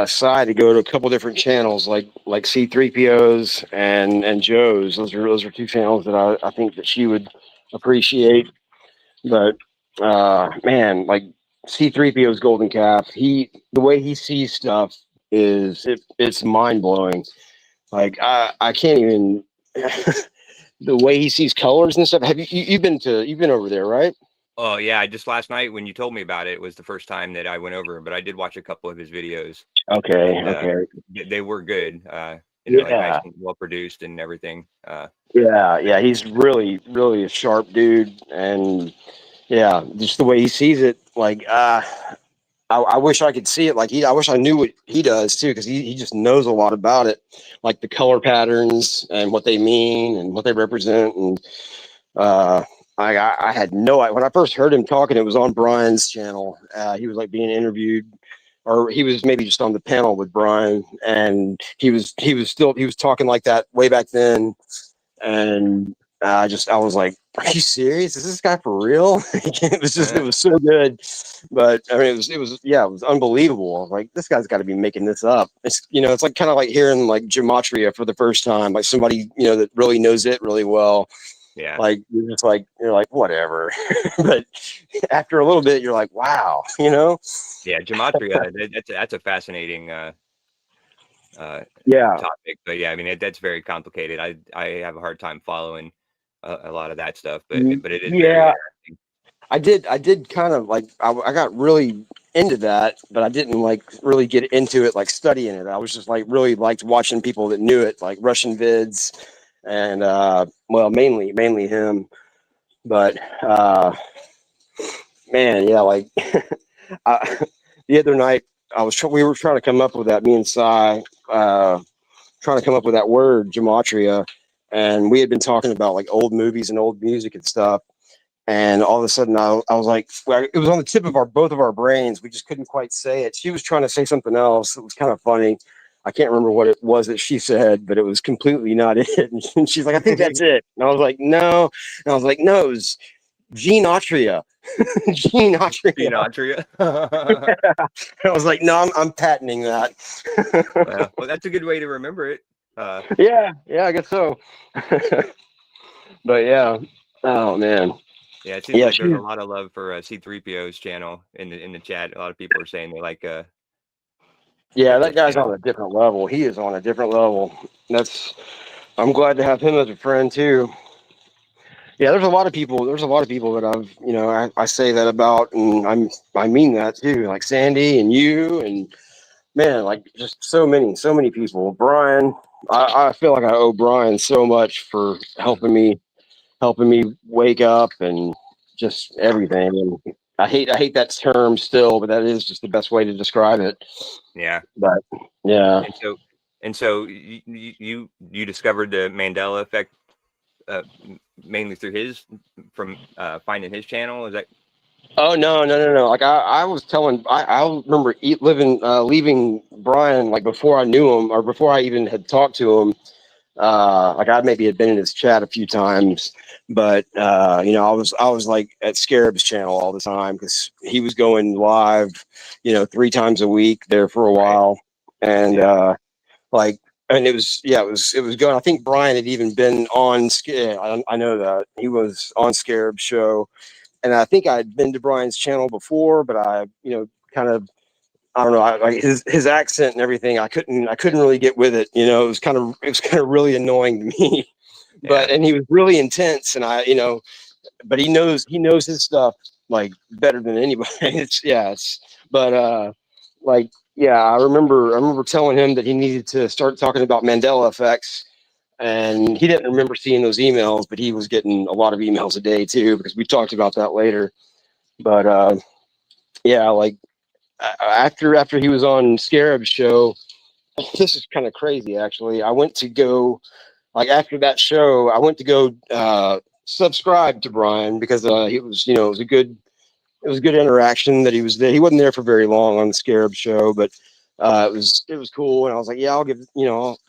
Cy to go to a couple different channels, like C3PO's and Joe's. Those are two channels that I think that she would appreciate. But man, like C3PO's Golden Calf, the way he sees stuff it's mind blowing. Like I can't even the way he sees colors and stuff. You've been over there, right?
Oh yeah, just last night when you told me about it was the first time that I went over, but I did watch a couple of his videos,
Okay,
and
okay.
they were good. Like nice
Yeah.
and well produced and everything.
Yeah, he's really a sharp dude, and yeah, just the way he sees it, like I wish I could see it like he. I wish I knew what he does too, because he just knows a lot about it, like the color patterns and what they mean and what they represent. And uh, I had no idea when I first heard him talking. It was on Brian's channel. He was like being interviewed, or he was maybe just on the panel with Brian, and he was talking like that way back then. And I was like, are you serious? Is this guy for real? It was so good. But I mean, it was unbelievable. I was like, this guy's got to be making this up. It's like kind of like hearing like gematria for the first time, like somebody, that really knows it really well.
Yeah,
Like, you're like, whatever. But after a little bit, you're like, wow,
yeah, gematria. That's a fascinating
Yeah.
topic, but yeah, I mean that's very complicated. I have a hard time following a lot of that stuff, but it is very
Yeah.
interesting.
I did kind of like I got really into that, but I didn't like really get into it like studying it. I was just like really liked watching people that knew it, like Russian vids, and well, mainly him. But man, yeah, like the other night we were trying to come up with that, me and Cy, trying to come up with that word gematria, and we had been talking about like old movies and old music and stuff. And all of a sudden, I was like, well, it was on the tip of both of our brains. We just couldn't quite say it. She was trying to say something else. It was kind of funny. I can't remember what it was that she said, but it was completely not it. And she's like, I think that's it. And I was like, no. And I was like, no, it was Gene Autria. Gene Autria.
Gematria.
I was like, no, I'm patenting that.
Well, that's a good way to remember it.
Yeah, I guess so. But yeah, oh man.
Yeah, it seems
Yeah,
like there's a lot of love for C3PO's channel in the chat. A lot of people are saying they like
yeah, that
his
guy's on
channel.
a different level. He is on a different level. I'm glad to have him as a friend too. Yeah, there's a lot of people. There's a lot of people that I say that about, and I mean that too. Like Sandy and you, and man, like just so many people. Brian, I feel like I owe Brian so much for helping me wake up and just everything. And I hate that term still, but that is just the best way to describe it.
Yeah,
But yeah.
and so you discovered the Mandela effect mainly through from finding his channel. Is that?
Oh no! Like I was telling, I remember leaving Brian like before I knew him or before I even had talked to him. Like I maybe had been in his chat a few times, but I was like at Scarab's channel all the time because he was going live, 3 times a week there for a
Right.
while, and
Yeah.
like. And it was going. I think Brian had even been on. I know that he was on Scarab's show, and I think I'd been to Brian's channel before, but I, kind of, I don't know, like his accent and everything. I couldn't really get with it. It was kind of really annoying to me.
Yeah.
And he was really intense, and but he knows his stuff like better than anybody. But like, yeah, I remember telling him that he needed to start talking about Mandela effects. And he didn't remember seeing those emails, but he was getting a lot of emails a day too, because we talked about that later. But yeah, like after he was on Scarab's show, this is kind of crazy actually. I went to go like after that show, I went to go subscribe to Brian because it was a good interaction that he was there. He wasn't there for very long on the Scarab show, but it was cool. And I was like, yeah, I'll give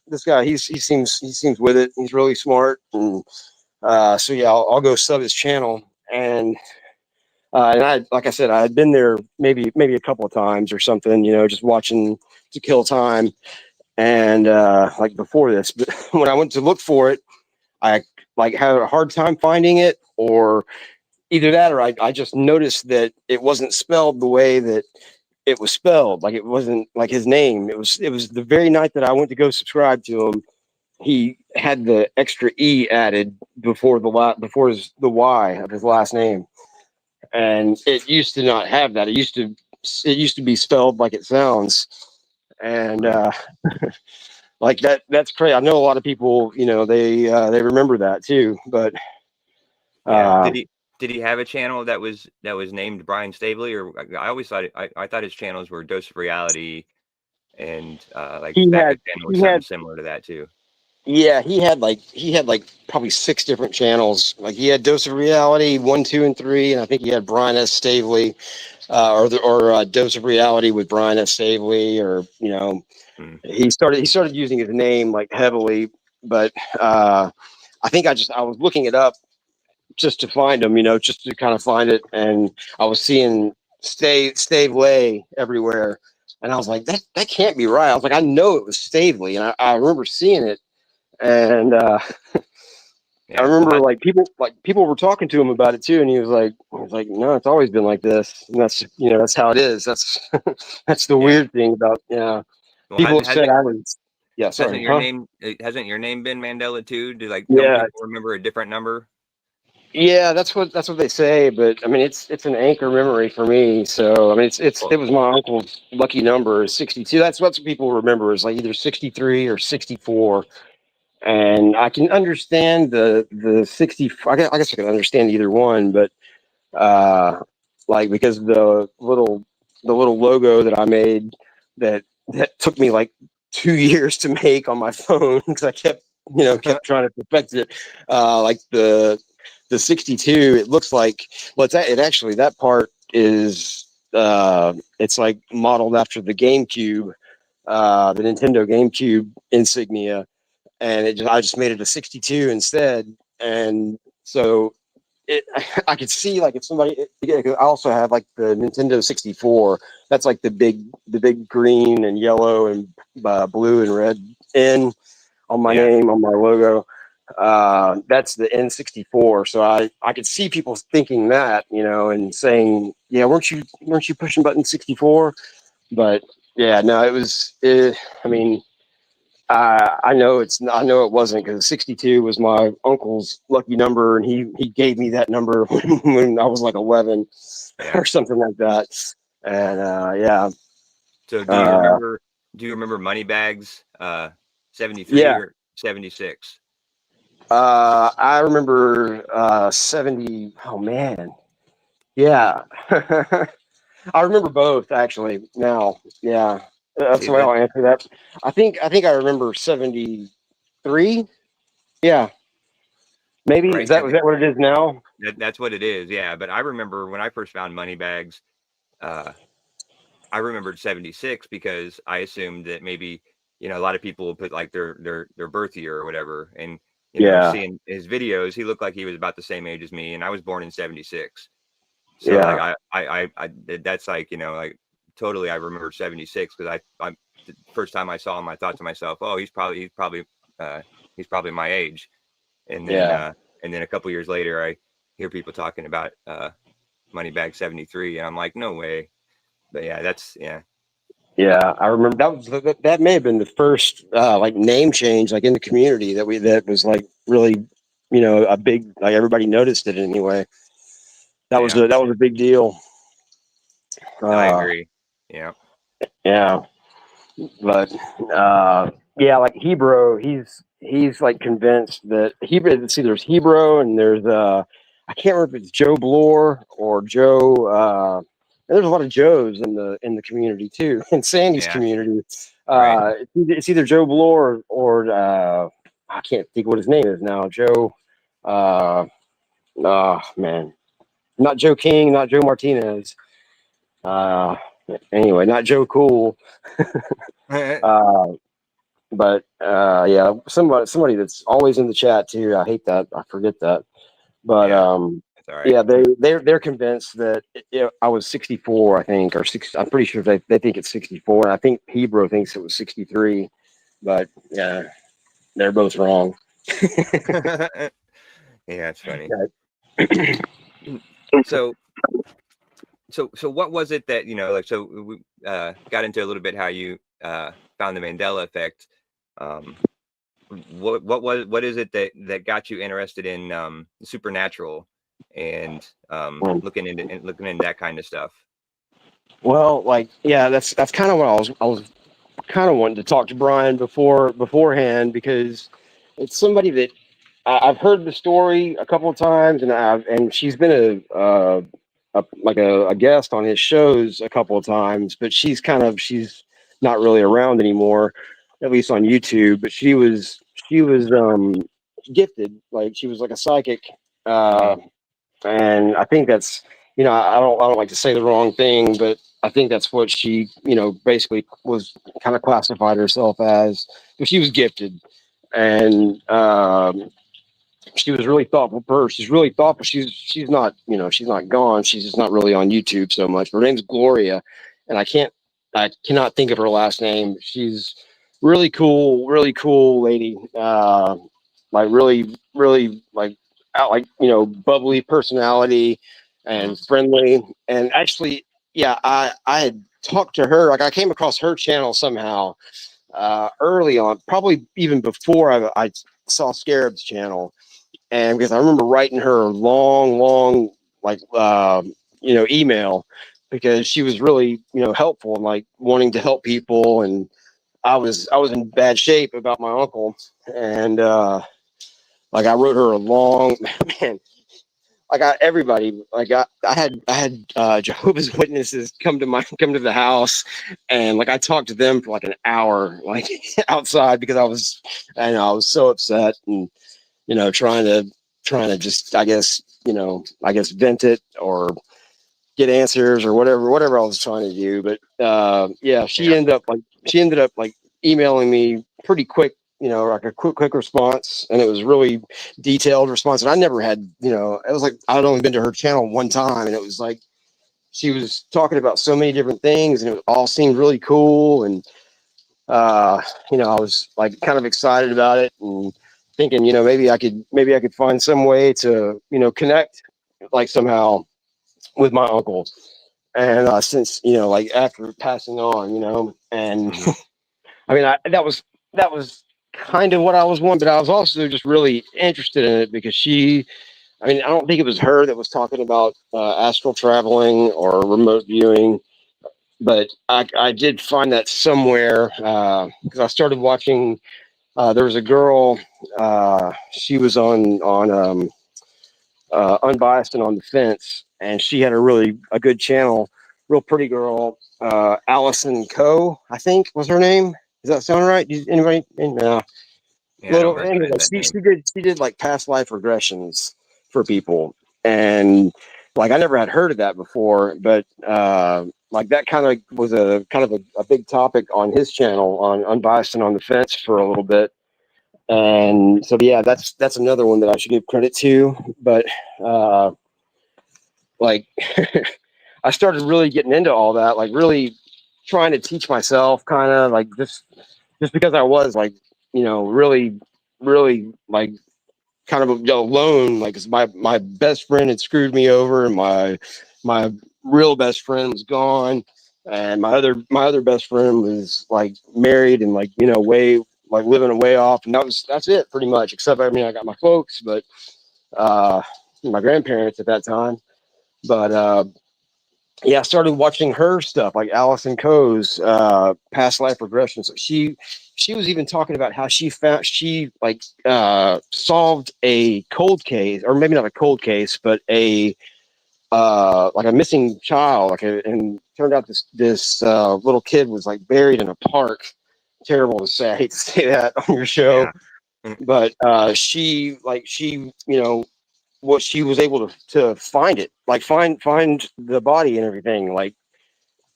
this guy. He seems with it. He's really smart, and so yeah, I'll go sub his channel. And And like I said, I had been there maybe a couple of times or something, just watching to kill time. And like before this, but when I went to look for it, I like had a hard time finding it, or either that, or I just noticed that it wasn't spelled the way that it was spelled. Like it wasn't like his name. It was the very night that I went to go subscribe to him. He had the extra E added before the Y of his last name, and it used to not have that. It used to be spelled like it sounds, and like that's crazy. I know a lot of people, they remember that too, but
Yeah.
uh,
Did he have a channel that was named Brian Staveley? Or I always thought I thought his channels were Dose of Reality, and like his
he
backup
had
channel was
he
something
had
similar to that too.
yeah, he had like probably 6 different channels. Like he had Dose of Reality 1, 2, and 3, and I think he had Brian S. Stavely, or Dose of Reality with Brian S. Stavely, or
Hmm.
he started using his name like heavily, but I think I was looking it up just to find him, just to kind of find it, and I was seeing Stavely everywhere, and I was like, that can't be right. I was like, I know it was Stavely, and I remember seeing it, and I
Yeah. Well,
remember like people were talking to him about it too, and he was like, no, it's always been like this, and that's how it is. That's that's the
yeah.
weird thing about
Well,
people have said I was
hasn't
sorry,
your
huh?
name hasn't your name been Mandela too? Don't
Yeah,
people remember a different number?
yeah, that's what they say, but I mean it's an anchor memory for me. So I mean it
Well,
was my uncle's lucky number is 62. That's what people remember is like either 63 or 64. And I can understand the 60. I guess I can understand either one, but uh like because the little logo that I made that took me like 2 years to make on my phone because I kept trying to perfect it. Like the 62, it looks like, well, it actually, that part is it's like modeled after the GameCube, the Nintendo GameCube insignia, and I just made it a 62 instead. And so it I could see like if somebody, yeah, 'cause I also have like the Nintendo 64. That's like the big green and yellow and blue and red N on my
yeah.
name, on my logo. That's the N64. So I could see people thinking that, and saying, yeah, weren't you pushing button 64? But yeah, no, I mean, I know it wasn't, because 62 was my uncle's lucky number, and he gave me that number when I was like 11
Yeah.
or something like that. And yeah,
So
uh,
do you remember Moneybags 73
yeah,
or 76?
I remember 70. Oh man, yeah. I remember both actually. Now, yeah, that's
See
the way
that
I'll answer that. I think I remember 73. Yeah, maybe is
right?
that was that what it is now?
That's what it is. Yeah, but I remember when I first found Moneybags, uh I remembered 76 because I assumed that maybe, a lot of people will put like their birth year or whatever. And,
Yeah,
seeing his videos, he looked like he was about the same age as me, and I was born in 76. So like
yeah,
that's like, like totally I remember 76 because I the first time I saw him, I thought to myself, oh, uh he's probably my age. And then
yeah.
a couple years later I hear people talking about Moneybag 73, and I'm like, no way. But yeah, that's yeah.
Yeah, I remember that may have been the first like name change like in the community that was like really, a big, like everybody noticed it anyway.
Yeah,
That was a big deal.
I
Uh,
agree. Yeah.
yeah, but yeah, like Hebrew, he's like convinced that Hebrew. See, there's Hebrew and there's I can't remember if it's Joe Bloor or Joe. There's a lot of Joes in the community too, in Sandy's
Yeah.
community.
Right.
It's either Joe Bloor or I can't think what his name is now. Joe. Uh, oh man, not Joe King, not Joe Martinez. Uh, anyway, not Joe Cool. Uh, but yeah, somebody that's always in the chat too. I hate that. I forget that. But
Yeah. all right.
Yeah, they're convinced that I was 64, I think, or 6. I'm pretty sure they think it's 64, and I think Hebrew thinks it was 63. But yeah, they're both wrong.
Yeah, it's funny.
Yeah.
So, so what was it that, like, so we got into a little bit how you found the Mandela effect. Um, what is it that got you interested in the supernatural and looking into that kind of stuff?
Well, like, yeah, that's kind of what I was kind of wanting to talk to Brian beforehand, because it's somebody that I've heard the story a couple of times, and she's been a guest on his shows a couple of times, but she's not really around anymore, at least on YouTube. But she was gifted, like she was like a psychic, uh,
Mhm.
and I think that's, I don't like to say the wrong thing, but I think that's what she, basically was kind of classified herself as. But she was gifted, and she was a really thoughtful person. She's really thoughtful. She's not, she's not gone. She's just not really on YouTube so much. Her name's Gloria, and I cannot think of her last name. She's really cool lady. Like really, really like out, like, bubbly personality and friendly. And actually, yeah, I had talked to her. Like, I came across her channel somehow early on, probably even before I saw Scarab's channel. And because I remember writing her a long, like, email, because she was really, helpful and like wanting to help people. And I was in bad shape about my uncle, and like I wrote her a long man. Like, everybody, like I had Jehovah's Witnesses come to the house, and like I talked to them for like an hour, like outside, because I was so upset, and trying to just, I guess vent it or get answers or whatever I was trying to do. But yeah,
Yeah.
she ended up like emailing me pretty quick, like a quick response, and it was really detailed response. And I never had, it was like I'd only been to her channel one time, and it was like she was talking about so many different things, and it all seemed really cool. And uh, I was like kind of excited about it, and thinking, maybe I could find some way to, connect, like, somehow with my uncle. And since, like, after passing on, and
Mhm.
I mean, that was kind of what I was wanting, but I was also just really interested in it because I mean, I don't think it was her that was talking about astral traveling or remote viewing, but I did find that somewhere, because I started watching. There was a girl. She was on Unbiased and on the Fence, and she had a good channel. Real pretty girl, Allison Coe, I think was her name. Does that sound right? Anybody? No.
Yeah, I don't
Little anyway.
recognize that name.
She did like past life regressions for people, and like I never had heard of that before, but like that kind of was a kind of a big topic on his channel on Unbiased and on the Fence for a little bit. And so yeah, that's another one that I should give credit to. But uh, like I started really getting into all that, like really trying to teach myself, kind of like just because I was like, really, really like kind of alone, like 'cause my best friend had screwed me over, and my real best friend was gone, and my other best friend was like married and like, way, like living way off, and that's it pretty much. Except, I mean, I got my folks, but uh my grandparents at that time. But yeah, I started watching her stuff, like Allison Coe's past life regressions. She was even talking about how she like solved a cold case, or maybe not a cold case, but a like a missing child, and turned out this little kid was like buried in a park. Terrible to say, I hate to say that on your show,
Yeah. Mm.
but she, what she was able to find it, like find the body and everything, like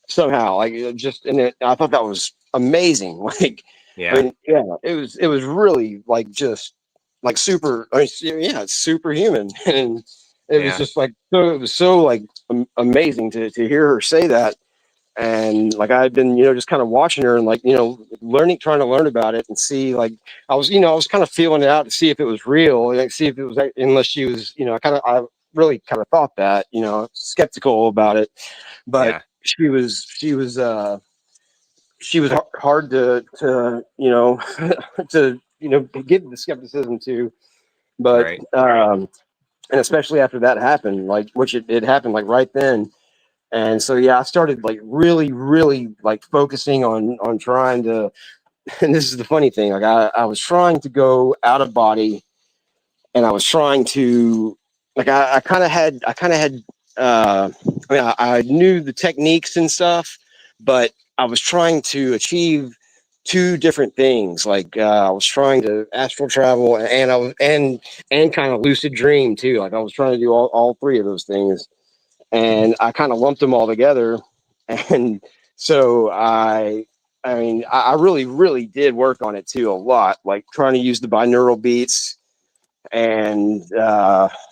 somehow, like just, and I thought that was amazing. Like, I
Yeah.
mean, yeah, it was really like just like super. I mean, yeah, it's superhuman, and It was
Yeah.
just like, so it was so like amazing to hear her say that. And like I had been, just kind of watching her and like, trying to learn about it and see like I was kind of feeling it out to see if it was real and like, see if it was unless she was, I really kind of thought that, skeptical about it, but
Yeah.
she was hard to to give the skepticism to, but
Right.
and especially after that happened, like which it happened like right then. And so yeah, I started like really, really like focusing on trying to, and this is the funny thing, like I was trying to go out of body, and I was trying to like I kind of had I knew the techniques and stuff, but I was trying to achieve two different things. Like I was trying to astral travel, and I was and kind of lucid dream too. Like I was trying to do all three of those things, and I kind of lumped them all together. And so I really, really did work on it too a lot, like trying to use the binaural beats. And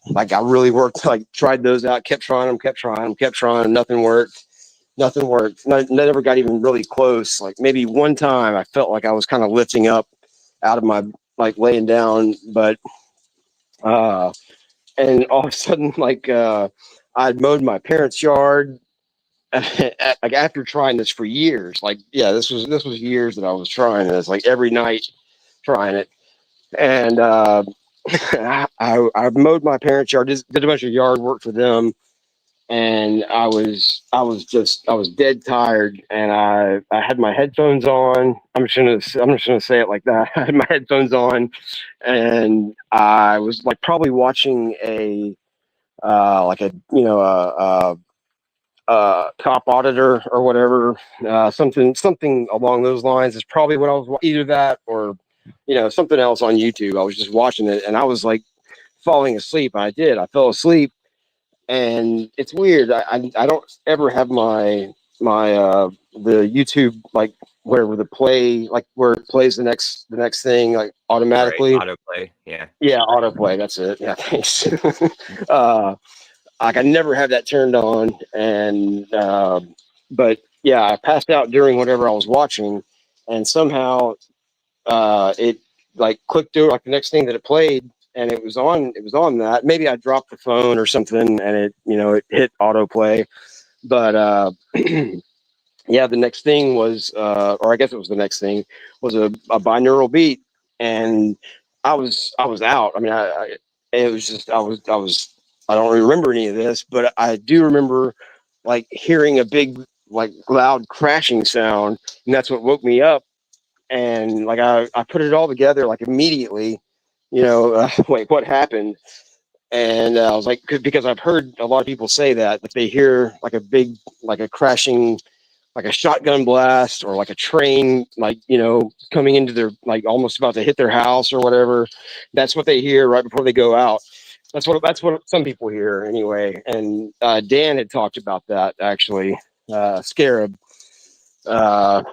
like I really worked, like tried those out, kept trying them, kept trying, nothing worked. Nothing worked. Never got even really close. Like maybe one time I felt like I was kind of lifting up out of my like laying down, but uh and all of a sudden like I'd mowed my parents' yard like after trying this for years. Like yeah, this was years that I was trying this, like every night trying it. And I mowed my parents' yard, just did a bunch of yard work for them, and I was dead tired, and I had my headphones on. I'm just gonna say it like that. I had my headphones on, and I was like probably watching a like a top auditor or whatever, something along those lines is probably what I was, either that or something else on YouTube. I was just watching it, and I was like falling asleep. I fell asleep, and it's weird. I don't ever have my the YouTube like wherever the play, like where it plays the next thing like
Right.
automatically.
Autoplay. Yeah.
Yeah, autoplay. That's it. Yeah, thanks. uh, like I never had that turned on, and but yeah, I passed out during whatever I was watching, and somehow it like clicked through like the next thing that it played, and it was on that. Maybe I dropped the phone or something, and it hit autoplay. But yeah, the next thing was, or I guess it was the next thing was a binaural beat, and I was out. I mean, it was just I was I don't remember any of this, but I do remember like hearing a big like loud crashing sound, and that's what woke me up. And like I put it all together like immediately, like what happened. And I was like, because I've heard a lot of people say that they hear like a big, like a crashing, like a shotgun blast or like a train, like, coming into their, like almost about to hit their house or whatever. That's what they hear right before they go out. That's what some people hear anyway. And Dan had talked about that actually, Scarab. Uh,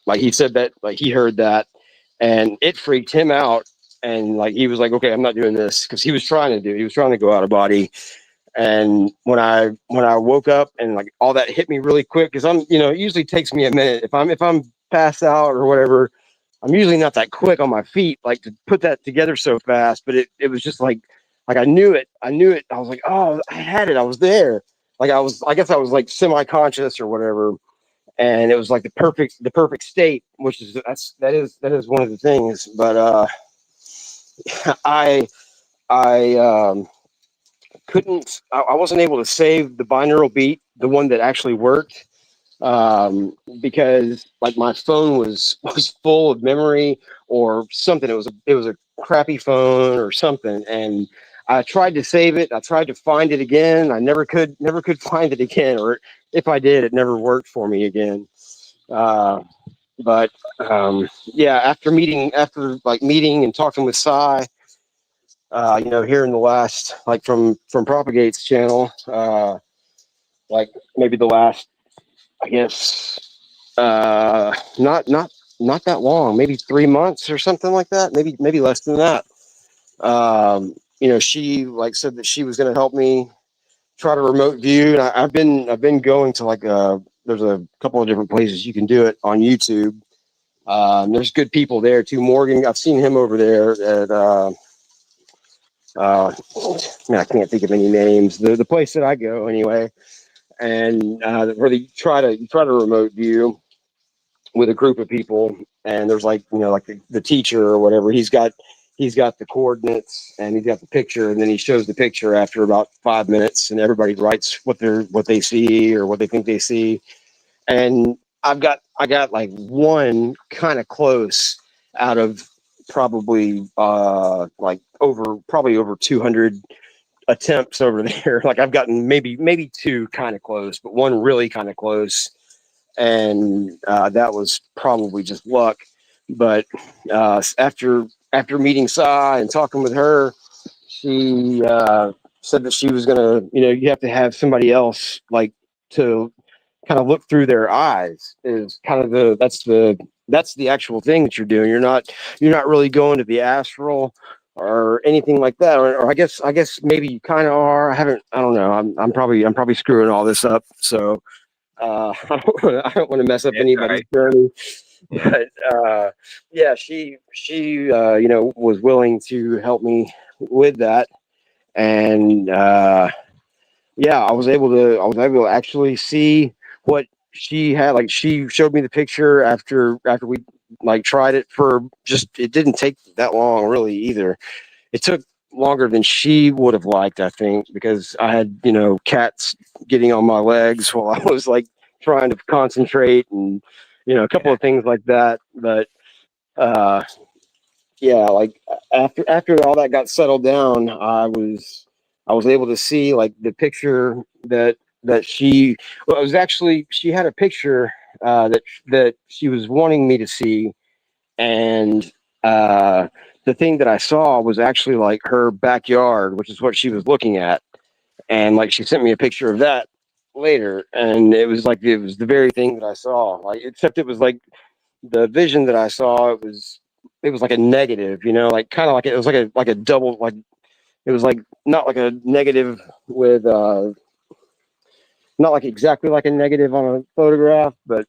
like he said that, like he heard that, and it freaked him out. And like he was like, okay, I'm not doing this, because he was trying to go out of body. And when I woke up and like all that hit me really quick, because it usually takes me a minute if I'm passed out or whatever. I'm usually not that quick on my feet, like to put that together so fast. But it was just like I knew it. I was like, oh, I had it. I was there. Like I guess I was like semi-conscious or whatever, and it was like the perfect state, which is that is one of the things. But I I couldn't, I wasn't able to save the binaural beat, the one that actually worked, because like my phone was full of memory or something. It was a crappy phone or something, and I tried to save it. I tried to find it again. I never could find it again, or if I did, it never worked for me again. But yeah, after like meeting and talking with Cy, here in the last, like from Propagate's channel, like maybe the last, I guess, not that long, maybe 3 months or something like that, maybe less than that. she like said that she was going to help me try to remote view. And I've been going to like there's a couple of different places you can do it on YouTube. There's good people there too. Morgan, I've seen him over there at man, I can't think of any names. The place that I go anyway, and where you try to remote view with a group of people, and there's like like the teacher or whatever. He's got the coordinates and he's got the picture, and then he shows the picture after about 5 minutes, and everybody writes what they see or what they think they see. And I got like one kind of close out of probably over 200 attempts over there. Like I've gotten maybe two kind of close, but one really kind of close, and that was probably just luck. But after meeting Sa and talking with her, she said that she was gonna, you have to have somebody else like to kind of look through their eyes. Is kind of that's the actual thing that you're doing. You're not really going to the astral or anything like that. Or I guess maybe you kind of are. I don't know. I'm probably screwing all this up. So I don't want to mess up anybody's journey.
Yeah.
But yeah, she was willing to help me with that, and yeah, I was able to actually see what she had. Like she showed me the picture after we like tried it for just, it didn't take that long really either. It took longer than she would have liked, I think, because I had, cats getting on my legs while I was like trying to concentrate, and a couple of things like that. But uh yeah, like after all that got settled down, I was able to see like the picture that she, well, it was actually, she had a picture that she was wanting me to see, and the thing that I saw was actually like her backyard, which is what she was looking at. And like she sent me a picture of that later, and it was the very thing that I saw. Like, except it was like the vision that I saw, it was like a negative, like kind of like it was like a double, like it was like not like a negative with not like exactly like a negative on a photograph, but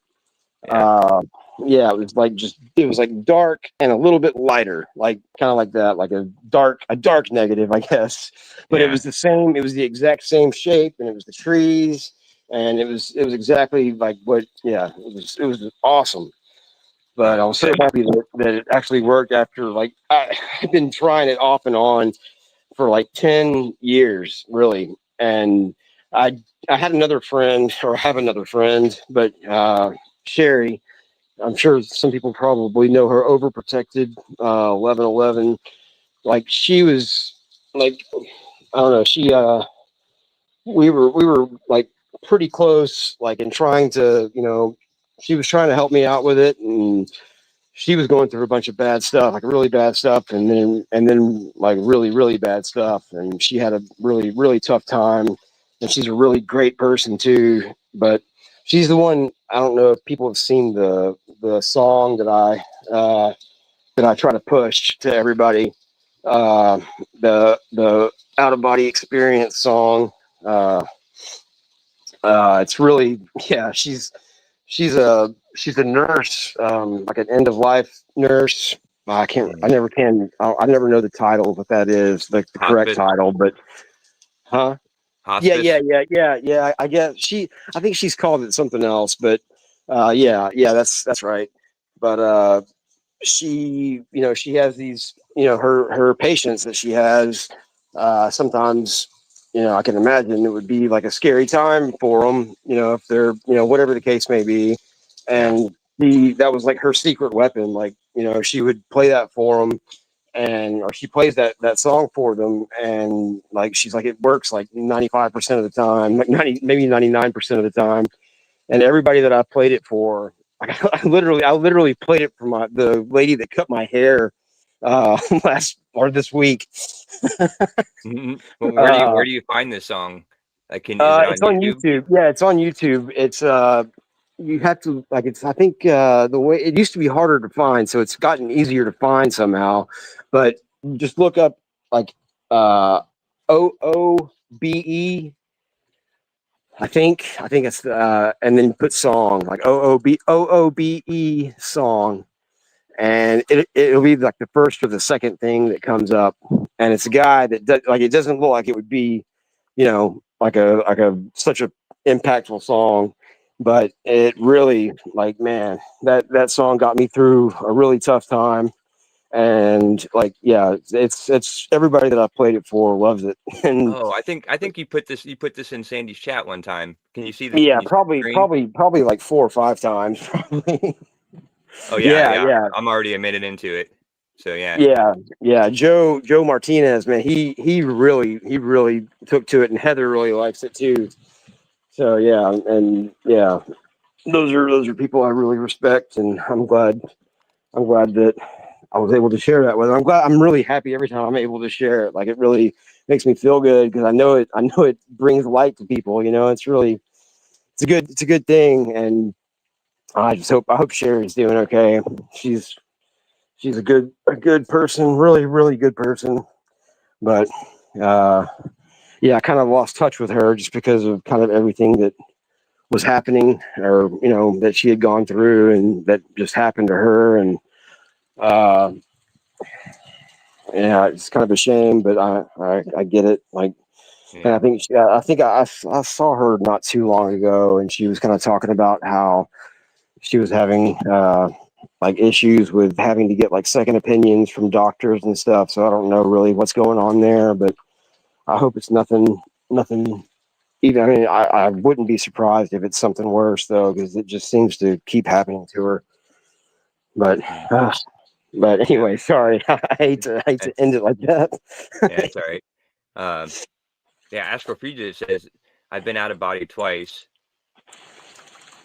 uh yeah, it was like dark and a little bit lighter, like kind of like that, like a dark negative, I guess. But it
Yeah.
was the exact same shape, and it was the trees, and it was exactly like what, yeah, it was awesome. But I was so
Good.
happy that it actually worked after, like, I've been trying it off and on for like 10 years, really. And I I had another friend, or have another friend, but Sherry, I'm sure some people probably know her, overprotected 1111. Like she was like, I don't know, we were like pretty close, like in trying to, she was trying to help me out with it, and she was going through a bunch of bad stuff, like really bad stuff, and then like really, really bad stuff. And she had a really, really tough time. And she's a really great person too. But she's the one. I don't know if people have seen the song that I try to push to everybody. Uh, the out of body experience song. Uh, it's really, yeah. She's a nurse, like an end of life nurse. I can't. I
Mhm.
never can. I never know the title of what that is, like the correct
Hospice.
title. But huh? Yeah, yeah,
Hospice.
yeah, yeah, yeah. I guess I think she's called it something else, but yeah, yeah. That's right. But she has these, her patients that she has. Sometimes, I can imagine it would be like a scary time for them, if they're, whatever the case may be.
Yeah.
And that was like her secret weapon. Like, she would play that for them, or she plays that song for them, and like she's like, it works like 95% of the time, like 90, maybe 99% of the time. And everybody that I played it for, like, I literally played it for the lady that cut my hair last or this week.
Mhm. Well,
uh,
where do you find this song? Like, is it on
it's on
YouTube?
YouTube. Yeah, it's on YouTube. It's you have to, like, it's, I think the way it used to be harder to find, so it's gotten easier to find somehow. But just look up like OOBE. I think it's and then put song like OOBE song, and it'll be like the first or the second thing that comes up, and it's a guy that like it doesn't look like it would be, like a such a impactful song, but it really, like, man, that song got me through a really tough time. And like, yeah, it's everybody that I played it for loves it. And
Oh, I think you put this in Sandy's chat one time. Can you see the
yeah,
can you see the screen?
probably like 4 or 5 times. Probably.
Oh yeah,
Yeah,
yeah.
yeah,
I'm already a minute into it. So yeah.
yeah. Joe Martinez, man, he really took to it, and Heather really likes it too. So yeah, and yeah, those are people I really respect, and I'm glad that I was able to share that with them. I'm really happy every time I'm able to share it. Like, it really makes me feel good because I know it brings light to people. It's a good thing, and I hope Sherry's doing okay. She's she's a good person, really really good person. But uh, yeah, I kind of lost touch with her just because of kind of everything that was happening, or that she had gone through, and that just happened to her. And uh, yeah, it's kind of a shame, but I get it. Like, and
Yeah.
I saw her not too long ago, and she was kind of talking about how she was having like issues with having to get like second opinions from doctors and stuff. So I don't know really what's going on there, but I hope it's nothing. Even, I mean, I wouldn't be surprised if it's something worse though, because it just seems to keep happening to her. But
Mm.
uh, but
Yeah.
anyway, sorry. I hate to
It's,
end it like that.
yeah, it's all right. Um, yeah, Astrophregia says I've been out of body twice.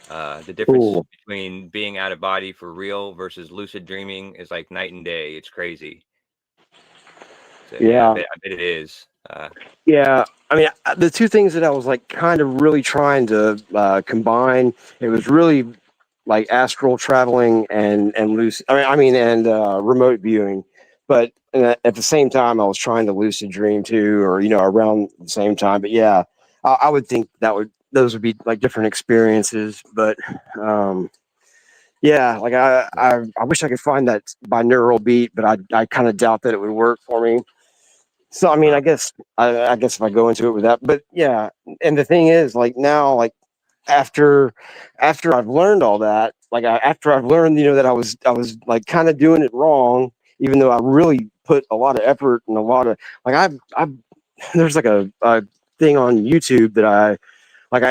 The difference
Cool.
between being out of body for real versus lucid dreaming is like night and day. It's crazy. So yeah,
Yeah.
I bet it is.
Yeah, I mean, the two things that I was like kind of really trying to combine, it was really like astral traveling and lucid. I mean, and remote viewing. But at the same time, I was trying to lucid dream too, or around the same time. But yeah, I would think those would be like different experiences. But um, yeah, like I wish I could find that binaural beat, but I kind of doubt that it would work for me. So I mean,
Huh.
I guess if I go into it with that, but yeah, and the thing is, like, now, like, after I've learned all that, like, after I've learned, that I was like kind of doing it wrong, even though I really put a lot of effort and a lot of, like, I've there's like a thing on YouTube that I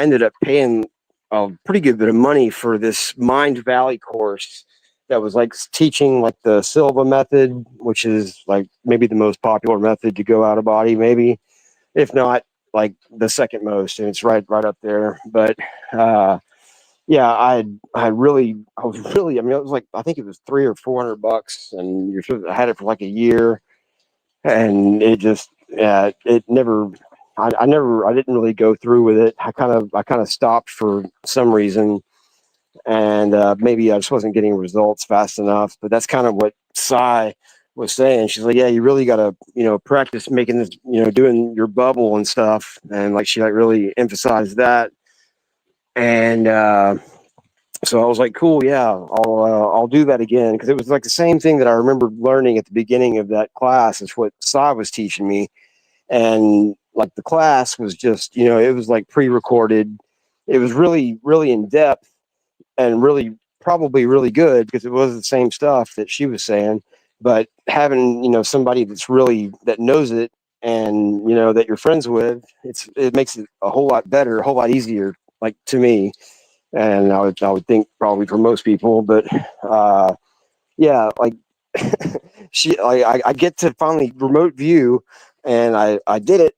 ended up paying a pretty good bit of money for this Mind Valley course that was like teaching like the Silva method, which is like maybe the most popular method to go out of body, maybe, if not like the second most, and it's right up there. But uh, yeah, I was really, I mean, it was like, I think it was $300 or $400, and I had it for like a year, and it just, yeah, it never. I didn't really go through with it. I kind of stopped for some reason, and maybe I just wasn't getting results fast enough. But that's kind of what Sai was saying. She's like, "Yeah, you really got to, practice making this, doing your bubble and stuff." And like, she like really emphasized that. And so I was like, "Cool, yeah, I'll do that again," because it was like the same thing that I remember learning at the beginning of that class. Is what Sai was teaching me. And like, the class was just, it was like pre-recorded. It was really really in depth, and really probably really good, because it was the same stuff that she was saying. But having, somebody that knows it, and that you're friends with, it makes it a whole lot better, a whole lot easier, like, to me. And I would think probably for most people. But uh yeah, like, I get to finally remote view, and I did it.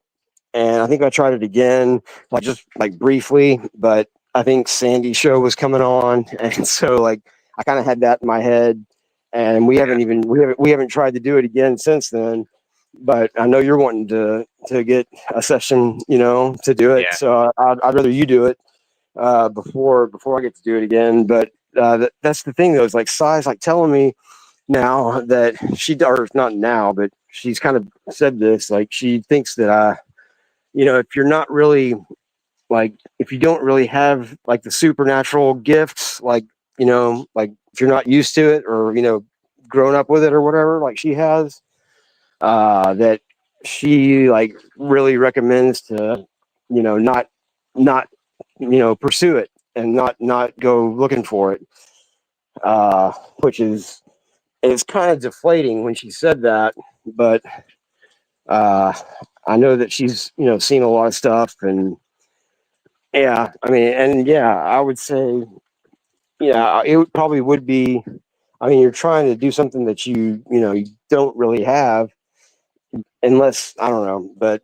And I think I tried it again, like, just like briefly, but I think Sandy's show was coming on, and so, like, I kind of had that in my head, and we haven't tried to do it again since then. But I know you're wanting to get a session, to do it,
Yeah.
so I'd rather you do it before I get to do it again. But that's the thing though, is like, Sai's like telling me now that or not now, but she's kind of said this, like she thinks that if you're not really like, if you don't really have like the supernatural gifts, like, like if you're not used to it or, grown up with it or whatever, like she has, that she like really recommends to, not, pursue it and not go looking for it. Which is, it's kind of deflating when she said that, but uh, I know that she's, seen a lot of stuff, and yeah, I mean, and yeah, I would say, yeah, probably would be. I mean, you're trying to do something that you don't really have, unless I don't know, but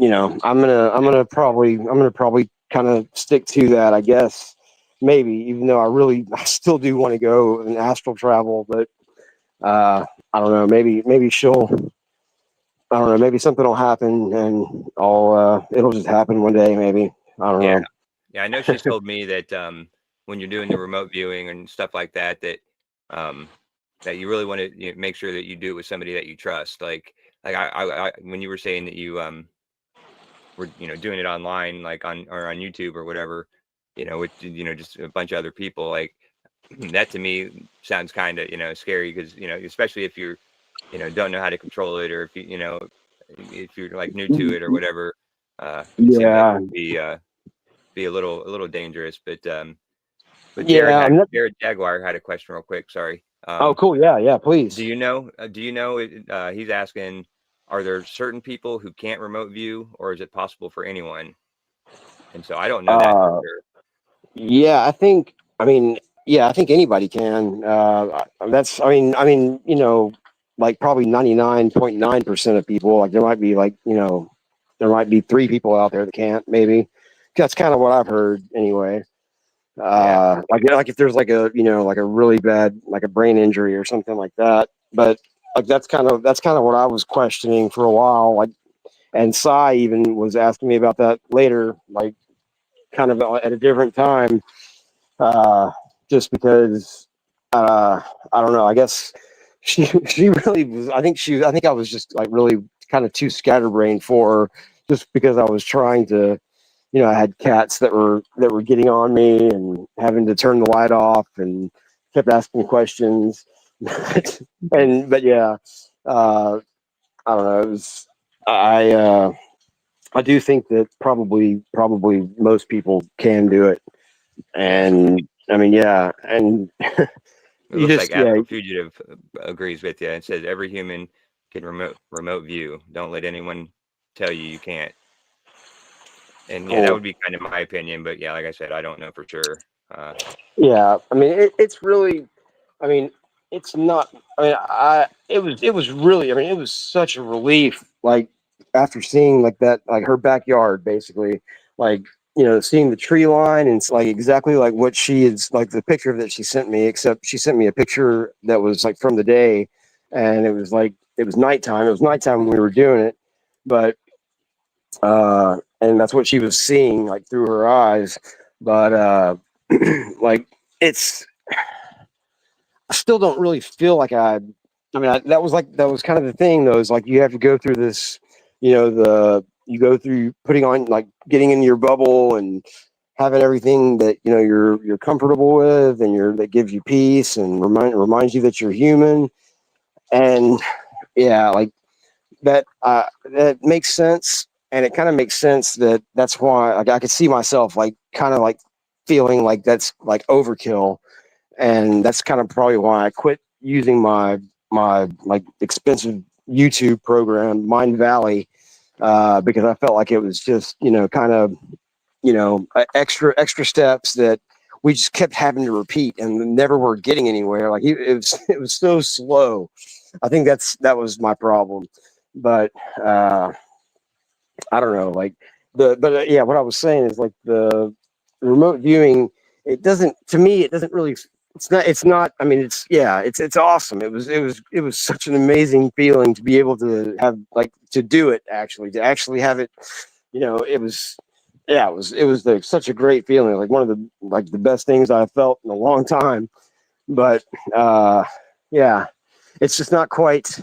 I'm gonna probably kind of stick to that, I guess. Maybe, even though I still do want to go and astral travel, but I don't know. Maybe she'll. I don't know. Maybe something will happen, and it'll just happen one day. Maybe I don't
Yeah.
know.
Yeah, I know she's told me that when you're doing the remote viewing and stuff like that, that you really want to make sure that you do it with somebody that you trust. Like I when you were saying that you were doing it online, like on YouTube or whatever, with just a bunch of other people, like that to me sounds kind of scary because especially if you're don't know how to control it, or if if you're like new to it or whatever. It seems like it
Yeah,
would be a little dangerous. But
yeah.
Jared Jaguar had a question real quick. Sorry.
Oh, cool. Yeah, please.
Do you know he's asking, are there certain people who can't remote view, or is it possible for anyone? And so I don't know that for
Uh,
sure.
yeah, I think. I mean, yeah, I think anybody can. That's. Like probably 99.9% of people. Like there might be there might be three people out there that can't. Maybe that's kind of what I've heard anyway.
Yeah.
Like if there's like like a really bad, like a brain injury or something like that. But like that's kind of what I was questioning for a while. Like, and Sai even was asking me about that later, like kind of at a different time, uh, just because I don't know. I guess she really was. I think I was just like really kind of too scatterbrained for her, just because I was trying to. I had cats that were getting on me and having to turn the light off and kept asking questions. But yeah, I don't know. It was I do think that probably most people can do it,
Yeah.
and I mean yeah, and
It
you
looks like
just yeah
Astro Fugitive agrees with you. It says every human can remote view. Don't let anyone tell you you can't. And yeah, that
cool.
would be kind of my opinion. But yeah, like I said, I don't know for sure.
Yeah, I mean it's really, I mean it's not. I mean it was really. I mean it was such a relief. Like after seeing like that, like her backyard basically, like seeing the tree line, and it's like exactly like what she is, like the picture that she sent me. Except she sent me a picture that was like from the day, and it was like it was nighttime. It was nighttime when we were doing it, but and that's what she was seeing like through her eyes. But like it's I still don't really feel like I mean, that was kind of the thing though. Is like you have to go through this, you go through putting on, like getting in your bubble and having everything that you're comfortable with, and that gives you peace and reminds you that you're human. And yeah, like that makes sense, and it kind of makes sense that's why, like, I could see myself like kind of like feeling like that's like overkill, and that's kind of probably why I quit using my like expensive YouTube program, Mind Valley, because I felt like it was just kind of extra steps that we just kept having to repeat and never were getting anywhere. Like it was so slow. I think that was my problem, but uh, I don't know, like yeah, what I was saying is like the remote viewing. It doesn't, to me, it doesn't really. It's not. I mean, it's awesome. It was such an amazing feeling to be able to have, like, to do it, to actually have it. It was, yeah, it was like such a great feeling. Like one of the best things I felt in a long time. But yeah, it's just not quite.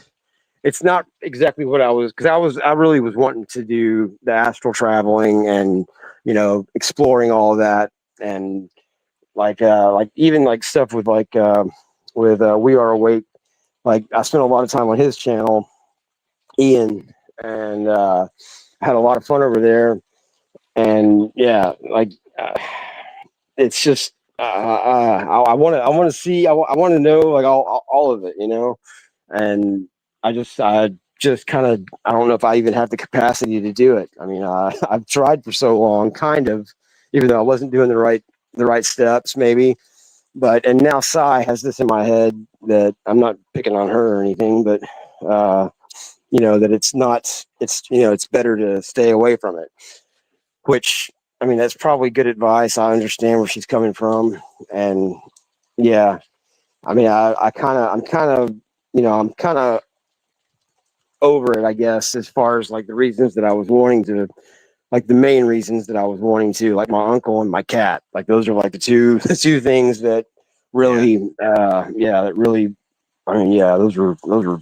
it's not exactly what I was, because I really was wanting to do the astral traveling and, you know, exploring all of that. And like even like stuff with We Are Awake. Like I spent a lot of time on his channel, Ian, and had a lot of fun over there. And yeah, it's just I want to see, I want to know like all of it, you know. And I just kind of, I don't know if I even have the capacity to do it. I mean, I've tried for so long, kind of, even though I wasn't doing the right steps, maybe. But and now Sai has this in my head that I'm not picking on her or anything, but you know, that it's not, it's, you know, it's better to stay away from it. Which, I mean, that's probably good advice. I understand where she's coming from, and yeah, I mean, I'm kind of, you know, I'm kind of over it, I guess, as far as like the reasons that I was wanting to, like the main reasons that I was wanting to, like my uncle and my cat. Like those are like the two things that really, yeah, that really, I mean, yeah, those were
Yeah.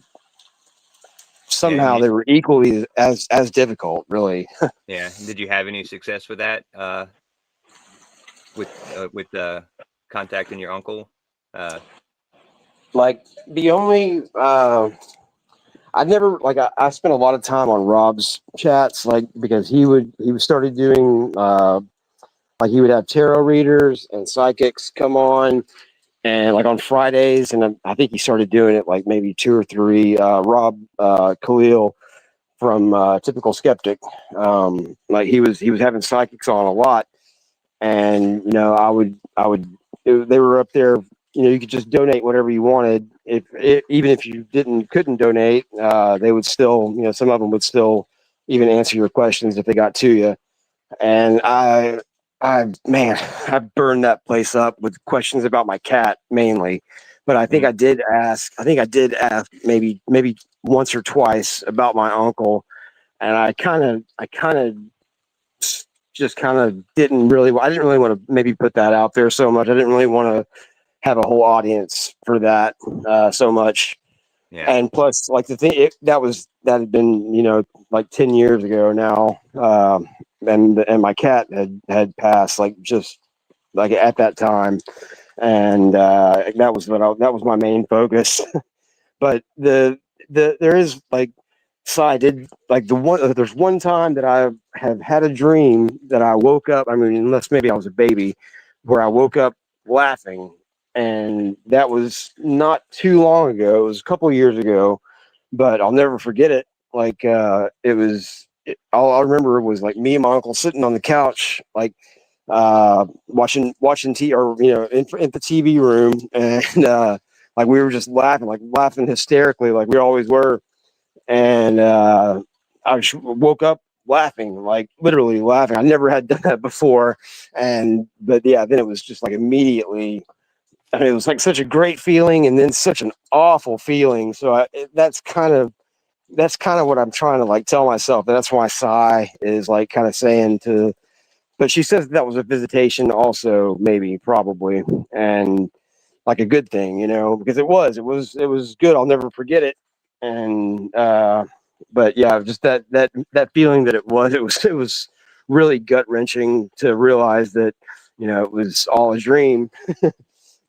somehow they were equally as difficult, really.
Yeah. Did you have any success with that? With contacting your uncle?
Like the only, I never like I spent a lot of time on Rob's chats, like because he was started doing like he would have tarot readers and psychics come on, and like on Fridays, and I think he started doing it like maybe two or three. Rob Khalil from Typical Skeptic, like he was having psychics on a lot, and you know they were up there. You know, you could just donate whatever you wanted. If even if you couldn't donate, they would still, you know, some of them would still even answer your questions if they got to you. And man, I burned that place up with questions about my cat mainly. But I think
Mm.
I did ask maybe once or twice about my uncle, and I kind of just kind of I didn't really want to maybe put that out there so much. I didn't really want to have a whole audience for that so much.
Yeah.
And plus, like the thing that had been, you know, like 10 years ago now, and my cat had passed like just like at that time, and that was my main focus. But there is like, so I did like there's one time that I have had a dream that I woke up. I mean, unless maybe I was a baby, where I woke up laughing, and that was not too long ago. It was a couple of years ago, but I'll never forget it. Like all I remember was like me and my uncle sitting on the couch, like watching TV, or you know, in the TV room, and like we were just laughing hysterically, like we always were. And I just woke up laughing, like literally laughing. I never had done that before, and but yeah, then it was just like immediately. I mean, it was like such a great feeling, and then such an awful feeling. So that's kind of what I'm trying to like tell myself. That's why Psy is like kind of saying to, but she says that was a visitation, also maybe probably, and like a good thing, you know, because it was good. I'll never forget it. And but yeah, just that feeling that it was really gut wrenching to realize that, you know, it was all a dream.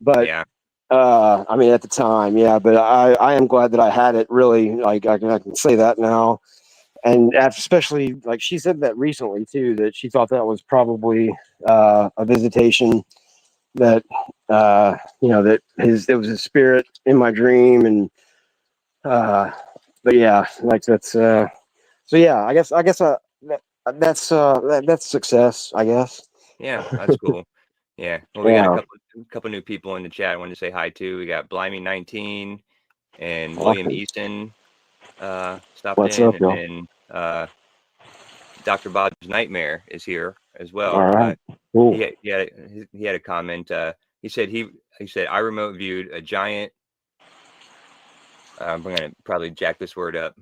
But
Yeah.
I mean, at the time, yeah. But I am glad that I had it. Really, like I can say that now. And especially like she said that recently too, that she thought that was probably a visitation, that you know, that there was a spirit in my dream. And uh but yeah, like that's so yeah, I guess that's success, I guess.
Yeah. That's cool. Yeah. Well, we got
Yeah.
a couple new people in the chat I wanted to say hi to. We got Blimey19 and William
Okay.
Easton stopped
What's
in,
up,
and
y'all?
then Dr. Bob's Nightmare is here as
All
well.
right. Cool.
He had a comment. He said I remote viewed a giant. I'm gonna probably jack this word up.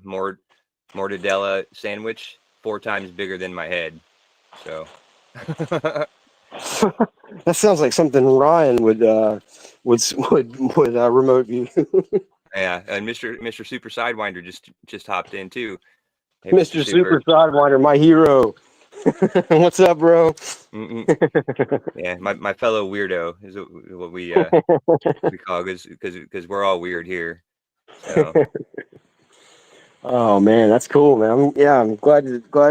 Mortadella sandwich 4 times bigger than my head. So
That sounds like something Ryan would remote view.
Yeah, and Mr. Super Sidewinder just hopped in too. Hey, Mr.
Mr.
Super.
Super Sidewinder, my hero. What's up, bro?
Mm-mm. Yeah, my fellow weirdo is what we call, because we're all weird here. So
Oh man, that's cool, man. I'm glad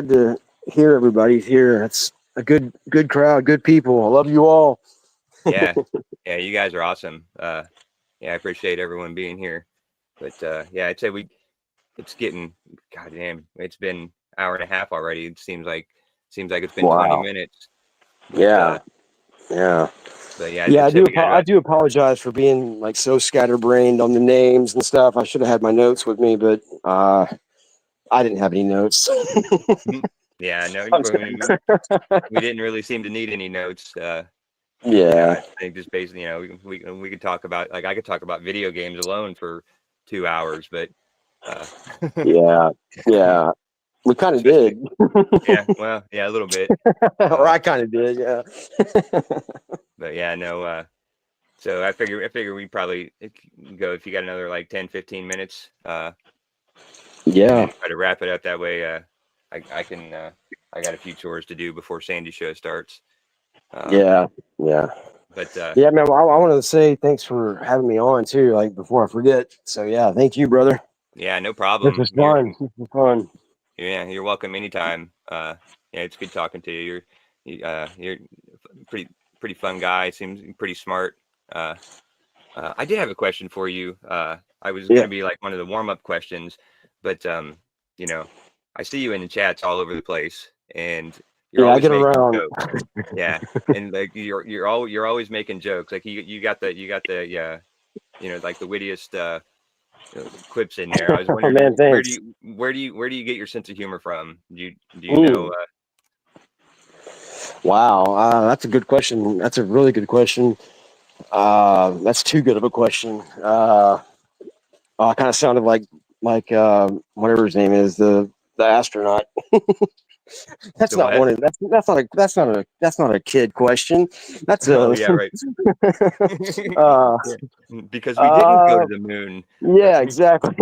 to hear everybody's here. It's a good crowd, good people. I love you all.
yeah, you guys are awesome. Yeah, I appreciate everyone being here. But yeah, I'd say it's getting, goddamn, it's been hour and a half already. It seems like it's been 20
Wow.
minutes. But
Yeah. Yeah.
yeah,
Yeah,
I'd say we got
I
about,
do apologize for being like so scatterbrained on the names and stuff. I should have had my notes with me, but I didn't have any notes.
yeah, no,
I'm just-
we didn't really seem to need any notes.
yeah.
I think just basically, we could talk about, like, I could talk about video games alone for 2 hours, but
Yeah. Yeah. We kind of
especially,
did.
yeah, well, yeah, a little bit.
Or I kind of did, yeah.
But yeah, no, so I figure we probably go, if you got another like 10, 15 minutes, and
Yeah.
then try to wrap it up that way. I can, I got a few chores to do before Sandy's show starts.
Yeah. Yeah.
But
Yeah, man. Well, I wanted to say thanks for having me on too, like before I forget. So yeah, thank you, brother.
yeah, no
This
problem.
was fun. This was fun.
Yeah, you're welcome anytime. Yeah, it's good talking to you. You're pretty fun guy. Seems pretty smart. I did have a question for you. I was going
Yeah.
to be like one of the warm-up questions, but I see you in the chats all over the place, and you're
Yeah, I
always
get
making
around.
jokes. Yeah, and like you're always making jokes. Like you got the yeah, like the wittiest quips in there. I was
Oh
wondering,
man, thanks.
where do you get your sense of humor from? Do you know?
Ooh, wow, that's a good question. That's a really good question. That's too good of a question. Kind of sounded like whatever his name is, the astronaut. That's
The
not
what?
one of that's not a kid question. That's
Oh
a
yeah, right.
uh,
Yeah. Because we didn't go
uh,
to the moon.
yeah, exactly.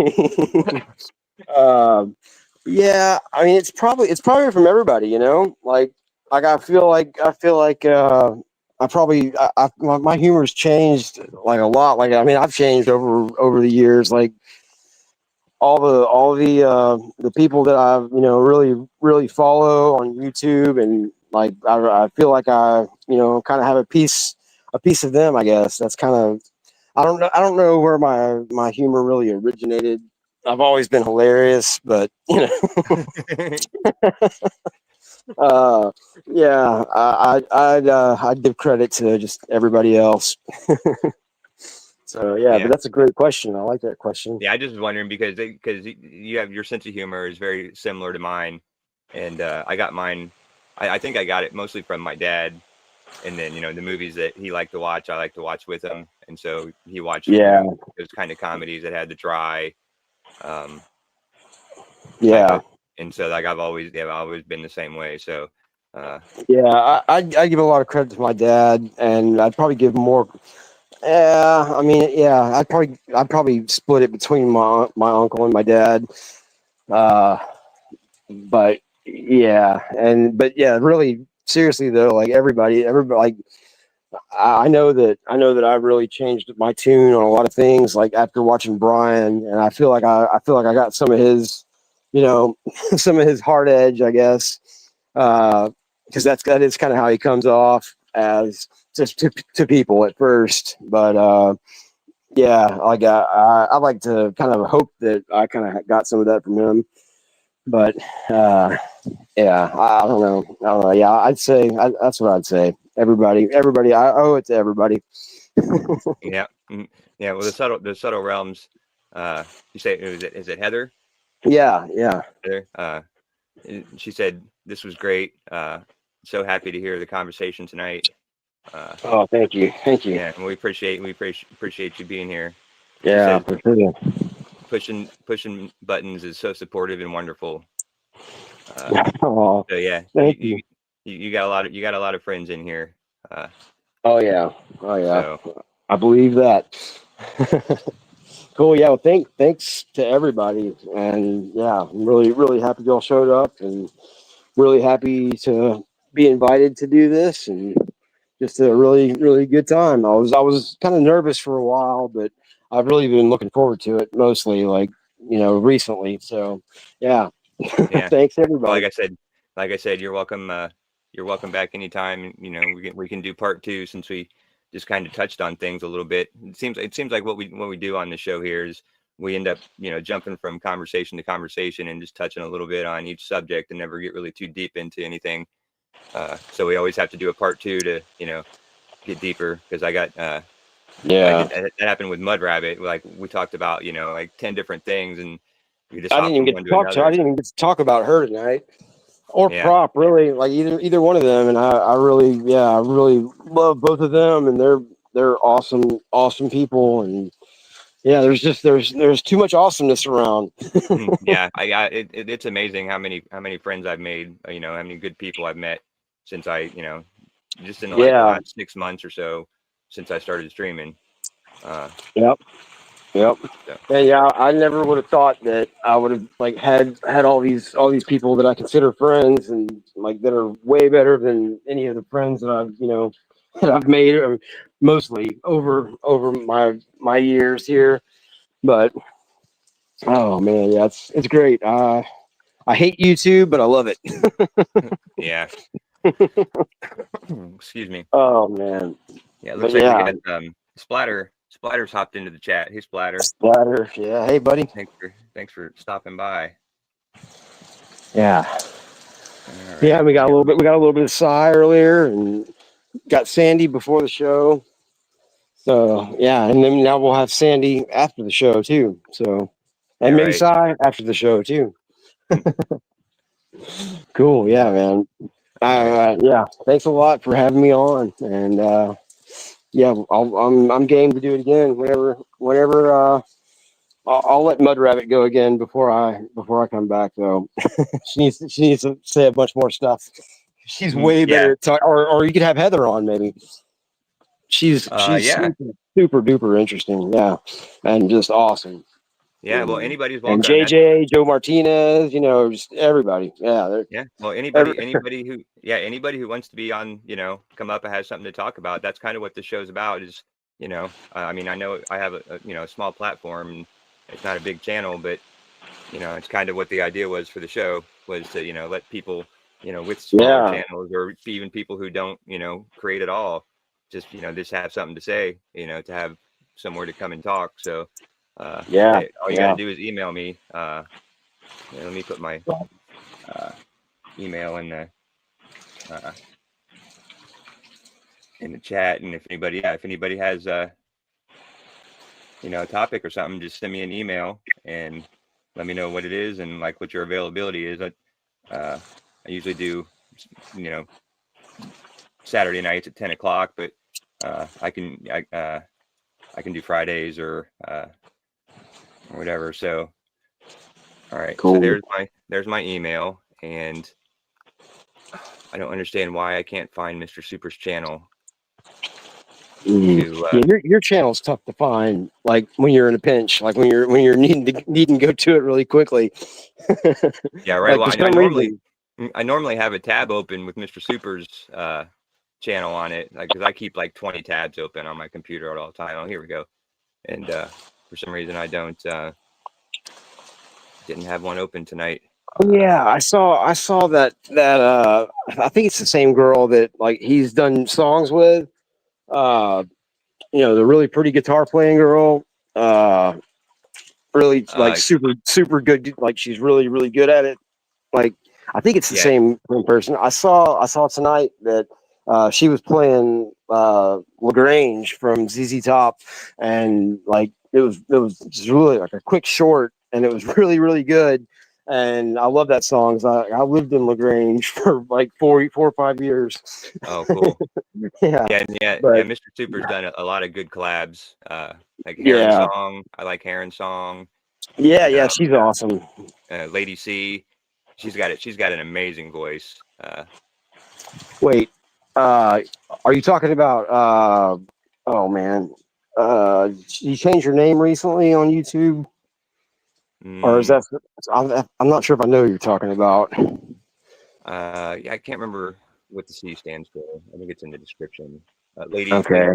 Yeah, I mean it's probably from everybody, you know. Like I feel like I probably my humor's changed like a lot. Like I mean I've changed over the years. Like the people that I really follow on YouTube, and like I feel like I kind of have a piece of them. I guess that's kind of I don't know where my humor really originated. I've always been hilarious, but uh, yeah, I'd give credit to just everybody else. So yeah, but
Yeah.
that's a great question. I like that question.
Yeah, I just was wondering because you have, your sense of humor is very similar to mine, and I got mine. I think I got it mostly from my dad, and then the movies that he liked to watch, I like to watch with him, and so he watched
Yeah,
those kind of comedies that had the dry um, type
yeah,
of, and so like I've always been the same way. So
yeah. I give a lot of credit to my dad, and I'd probably give more. Yeah, I mean, yeah, I'd probably split it between my uncle and my dad. Uh, but yeah, but yeah, really seriously though, like everybody, like I know that I've really changed my tune on a lot of things. Like after watching Brian, and I feel like I got some of his, some of his hard edge, I guess, because that is kind of how he comes off as just to people at first, but. Yeah, like I like to kind of hope that I kind of got some of that from him, but yeah, I don't know. I don't know. Yeah, that's what I'd say. Everybody. I owe it to everybody.
yeah, yeah. Well, the subtle realms. You say, is it Heather?
Yeah, yeah,
Heather. She said this was great. So happy to hear the conversation tonight.
Oh, thank you, thank you.
Yeah, and we appreciate you being here. She
Yeah,
says
for sure.
pushing buttons is so supportive and wonderful.
Oh,
So yeah,
thank you.
you got a lot of friends in here. Uh,
Oh yeah, oh yeah.
so
I believe that. Cool. Yeah. Well, thanks to everybody. And yeah, I'm really happy y'all showed up and really happy to be invited to do this and just a really good time. I was kind of nervous for a while, but I've really been looking forward to it mostly like, recently. So yeah.
Yeah.
Thanks
Well,
everybody.
like I said, you're welcome. You're welcome back anytime. You know, we can do part two since we just kind of touched on things a little bit. It seems like what we do on the show here is we end up jumping from conversation to conversation and just touching a little bit on each subject and never get really too deep into anything. So we always have to do a part two to get deeper because I got I
Yeah.
did that happened with Mud Rabbit. Like we talked about like 10 different things and we just
I didn't
hop
even
from
get to
one to
talk to I
another.
didn't even get to talk about her tonight. Or
Yeah.
prop, really, like either one of them. And I really love both of them and they're awesome people. And yeah, there's too much awesomeness around.
Yeah, it's amazing how many friends I've made, how many good people I've met since just in like the
Yeah.
last 6 months or so since I started streaming. Uh,
Yep. Yep.
so
And yeah, I never would have thought that I would have like had all these people that I consider friends and like that are way better than any of the friends that I've that I've made mostly over my years here. But oh man, yeah, it's great. I hate YouTube, but I love it.
yeah, excuse me.
Oh man,
Yeah, it
but
looks like we
yeah,
got Splatter's hopped into the chat. Hey Splatter,
splatter. Yeah, hey buddy.
thanks for stopping by.
Yeah,
All
yeah.
right,
We got a
yeah,
little bit. We got a little bit of Psy earlier, and got Sandy before the show. So yeah, and then now we'll have Sandy after the show too. So
yeah,
and maybe
right.
Psy after the show too. Cool.
Yeah,
Yeah, man.
all right.
Yeah. Thanks a lot for having me on, and yeah, I'm game to do it again whenever. I'll let Mud Rabbit go again before I come back though. She needs to say a bunch more stuff. She's way
Yeah,
better at talk, or you could have Heather on maybe. She's
yeah,
super duper interesting, yeah, and just awesome.
yeah. Well, anybody's
And
welcome. That's
JJ, Joe Martinez, just everybody. Yeah,
Yeah. Well,
every,
anybody who wants to be on, come up and has something to talk about. That's kind of what this show's about is, I mean, I know I have a small platform and it's not a big channel, but, it's kind of what the idea was for the show was to, let people, with smaller
yeah,
channels or even people who don't, create at all, just have something to say, to have somewhere to come and talk. So,
yeah,
all you got to
yeah.
do is email me. Let me put my, uh, email uh, in the chat, and if anybody has a topic or something, just send me an email and let me know what it is and like what your availability is. I usually do you know Saturday nights at 10 o'clock, but I can do Fridays or whatever. So all right, so
Cool.
there's my email, and I don't understand why I can't find Mr. Super's channel to
Yeah, your channel's tough to find. Like when you're in a pinch, like when you're needing to go to it really quickly.
yeah, right.
Like
Well,
for
I
some
normally
reason.
I normally have a tab open with Mr. Super's channel on it, like because I keep like 20 tabs open on my computer at all time. Oh, here we go. And for some reason I didn't have one open tonight.
Yeah, I saw that I think it's the same girl that like he's done songs with. Uh the really pretty guitar playing girl. Uh really like
Uh,
super good, like she's really good at it. Like I think it's the
yeah,
same person. I saw tonight that she was playing Lagrange from ZZ Top, and like it was just really like a quick short, and it was really good. And I love that song. 'Cause I lived in Lagrange for like 4 or 5 years.
oh, cool.
Yeah,
Yeah, yeah.
but
Mr. Super's done a lot of good collabs. Like Heron
yeah,
Song. I like Heron Song.
yeah,
Um,
she's awesome.
Lady C. She's got an amazing voice.
Wait, are you talking about? Oh man, you changed your name recently on YouTube, or is
Mm,
that? I'm not sure if I know who you're talking about.
yeah, I can't remember what the C stands for. I think it's in the description. Lady
Okay.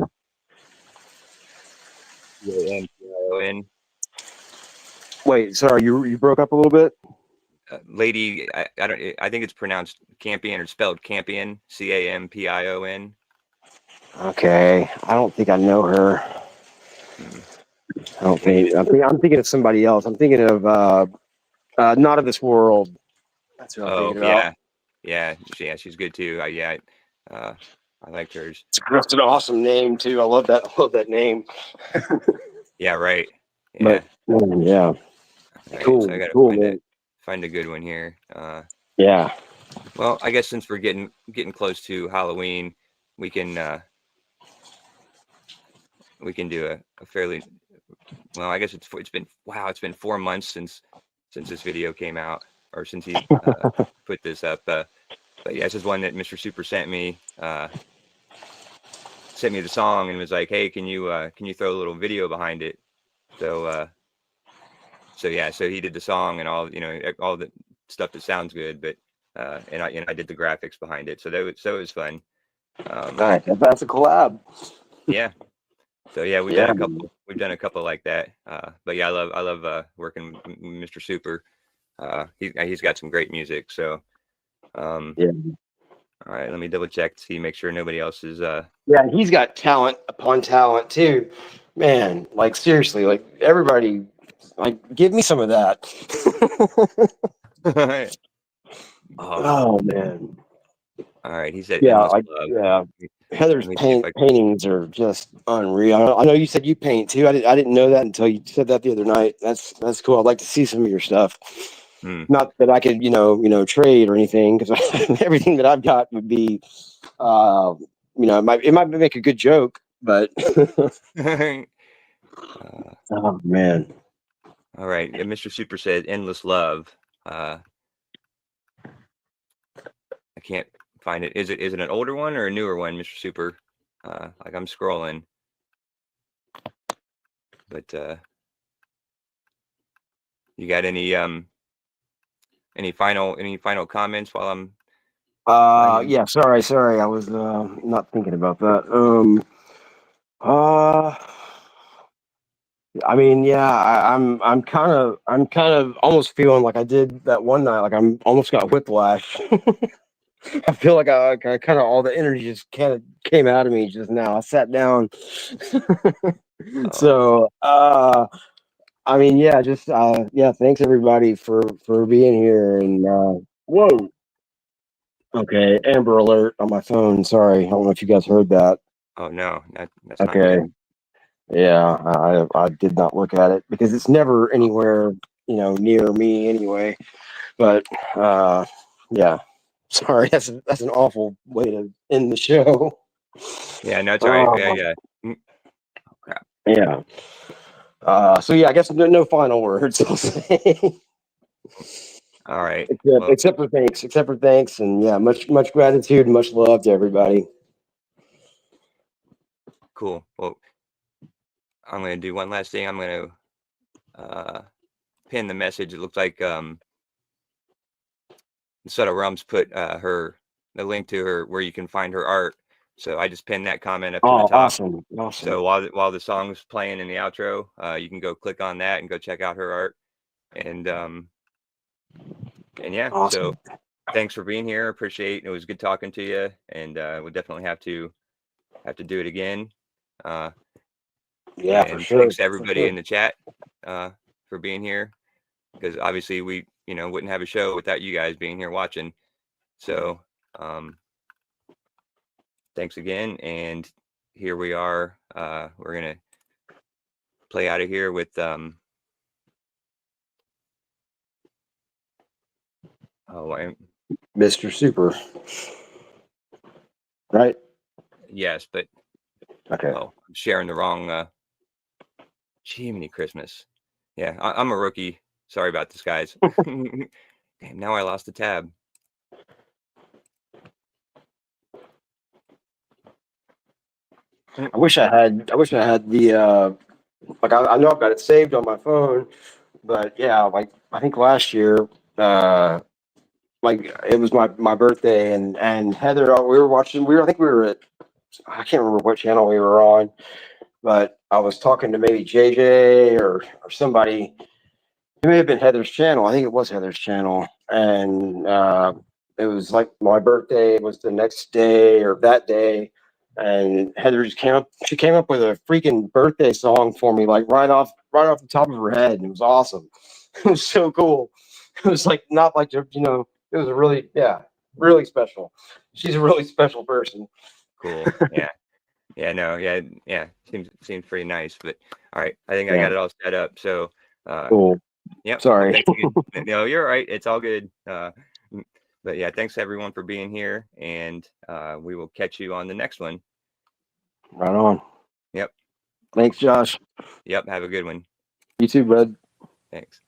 C-A-M-P-I-O-N.
Wait, sorry, you broke up a little bit.
Lady, I don't. I think it's pronounced Campion or spelled Campion. Campion.
Okay, I don't think I know her.
Mm.
I don't
Yeah, you
think.
just
I'm thinking of somebody else. I'm thinking of not of this world. That's who I'm
Oh
thinking about.
yeah, she's good too. I liked hers.
That's an awesome name too. I love that. I love that name.
Yeah, right.
But
Yeah,
yeah,
right. So I
cool,
gotta
cool man.
find a good one here.
Yeah.
Well, I guess since we're getting close to Halloween, we can do a fairly well. I guess it's been wow. It's been 4 months since this video came out, or since he put this up. But yeah, this is one that Mr. Super sent me. Sent me the song and was like, "Hey, can you throw a little video behind it?" So so yeah, so he did the song and all all the stuff that sounds good, but and I did the graphics behind it. So it was fun.
Nice. That's a collab.
Yeah. So yeah,
Yeah.
we've done a couple like that. But yeah, I love working with Mr. Super. He's got some great music. So
Yeah.
all right, let me double check to see, make sure nobody else is
Yeah. He's got talent upon talent too. Man, like seriously, like everybody, like give me some of that.
oh,
Oh man.
all right. He said
Yeah,
endless
like
love.
yeah. Heather's
Let me see if I
paintings are just unreal. I know you said you paint too. I didn't know that until you said that the other night. That's cool. I'd like to see some of your stuff.
hmm.
Not that I could, trade or anything, because everything that I've got would be, it might make a good joke, but oh man,
All right. Mr. Super said endless love. I can't find it. Is it an older one or a newer one, Mr. Super? Like I'm scrolling, but you got any final comments while I'm finding?
yeah, sorry, I was not thinking about that. Uh, I mean, yeah, I'm kind of almost feeling like I did that one night, like I'm almost got whiplash. I feel like I kind of all the energy just kind of came out of me just now. I sat down.
Oh,
So, I mean, yeah, just yeah, thanks everybody for being here. And whoa, okay, Amber Alert on my phone. Sorry, I don't know if you guys heard that.
oh no, that's not
Okay,
good.
yeah, I did not look at it because it's never anywhere near me anyway. But yeah, sorry, that's an awful way to end the show.
Yeah, no, it's all right. Yeah,
Oh,
yeah. Mm, crap.
yeah. So yeah, I guess no final words. I'll say.
All right.
except,
Well,
except for thanks. Except for thanks, and yeah, much gratitude, and much love to everybody.
cool. Well, I'm gonna do one last thing. I'm gonna pin the message. It looks like Subtle Rums put the link to her where you can find her art. So I just pinned that comment up to the
Oh,
top.
awesome, awesome,
So while the song's playing in the outro, you can go click on that and go check out her art. And yeah, so
awesome.
thanks for being here. Appreciate it. It was good talking to you, and we'll definitely have to do it again. Uh,
Yeah, for
and
sure,
thanks to
for
everybody
sure.
in the chat for being here, because obviously we wouldn't have a show without you guys being here watching. So thanks again, and here we are. We're gonna play out of here with
Mr. Super, right?
yes, but
Okay.
oh, I'm sharing the wrong Jiminy Christmas. Yeah, I'm a rookie. Sorry about this, guys. Damn, now I lost the tab.
I wish I had the like I know I've got it saved on my phone, but yeah, like I think last year, like it was my birthday, and Heather, we were watching. I think we were at, I can't remember what channel we were on, but I was talking to maybe JJ or somebody. It may have been Heather's channel. I think it was Heather's channel, and it was like my birthday was the next day or that day, and Heather just came up. She came up with a freaking birthday song for me, like right off the top of her head, and it was awesome. It was so cool. It was like not like it was a really really special. She's a really special person.
Cool. Yeah. Yeah. No. Yeah. Yeah. Seems pretty nice. But all right, I think I got it all set up. So.
Cool.
Yep.
Sorry.
No, you're right. It's all good. But yeah, thanks everyone for being here, and we will catch you on the next one.
Right on.
Yep.
Thanks, Josh.
Yep. Have a good one.
You too, bud.
Thanks.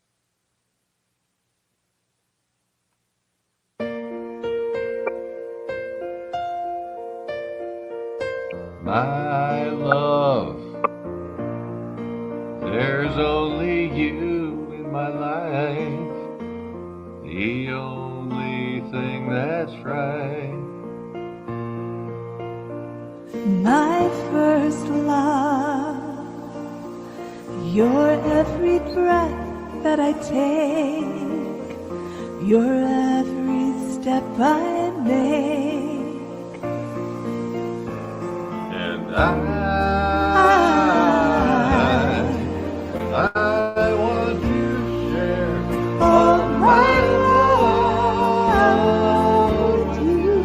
My love, there's only you in my life, the only thing that's right.
My first love, your every breath that I take, your every step I make.
And I want to share
all my love with you.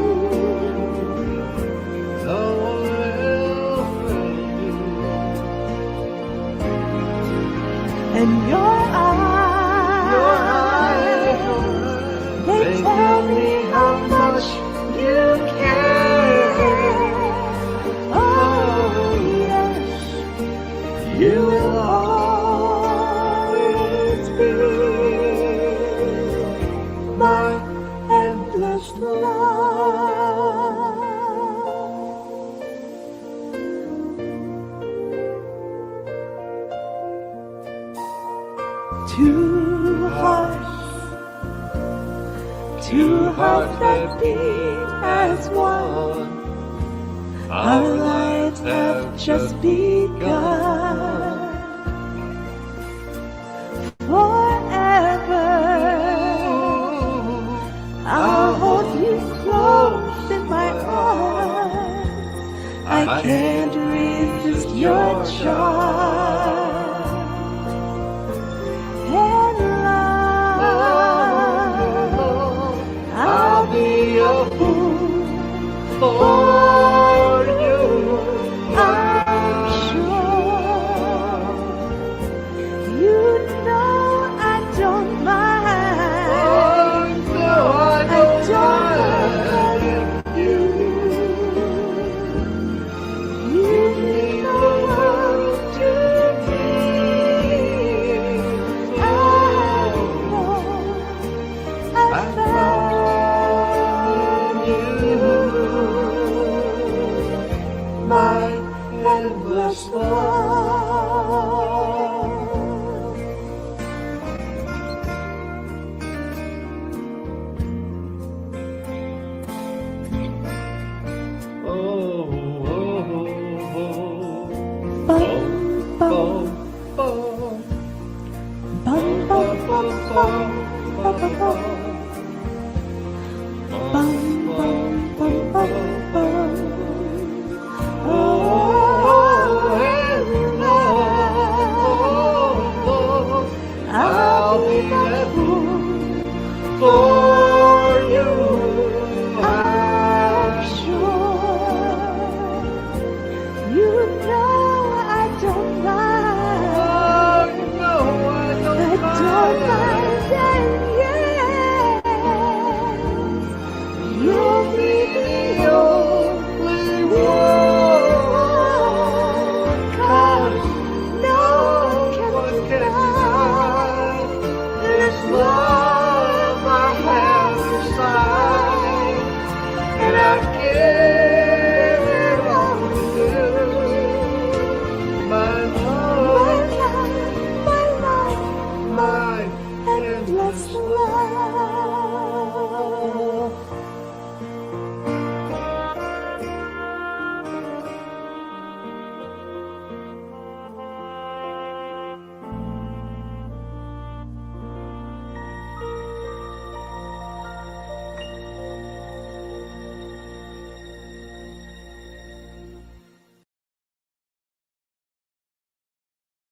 No one else will do.
And your eyes, they tell me how much you care. Oh yes, you will always be my endless love. Two hearts that beat as one. Our lives have just begun. Forever, I'll hold you close in my arms. I can't resist your charm. And love, I'll be a fool for you, I'm sure. You know I don't mind.
Oh, no, I don't
mind you. You mean the world to me. I know I found you, my endless love.
oh, oh,
Bum, bum,
oh, oh,
bum, bum, bum, bum, bum, bum, bum.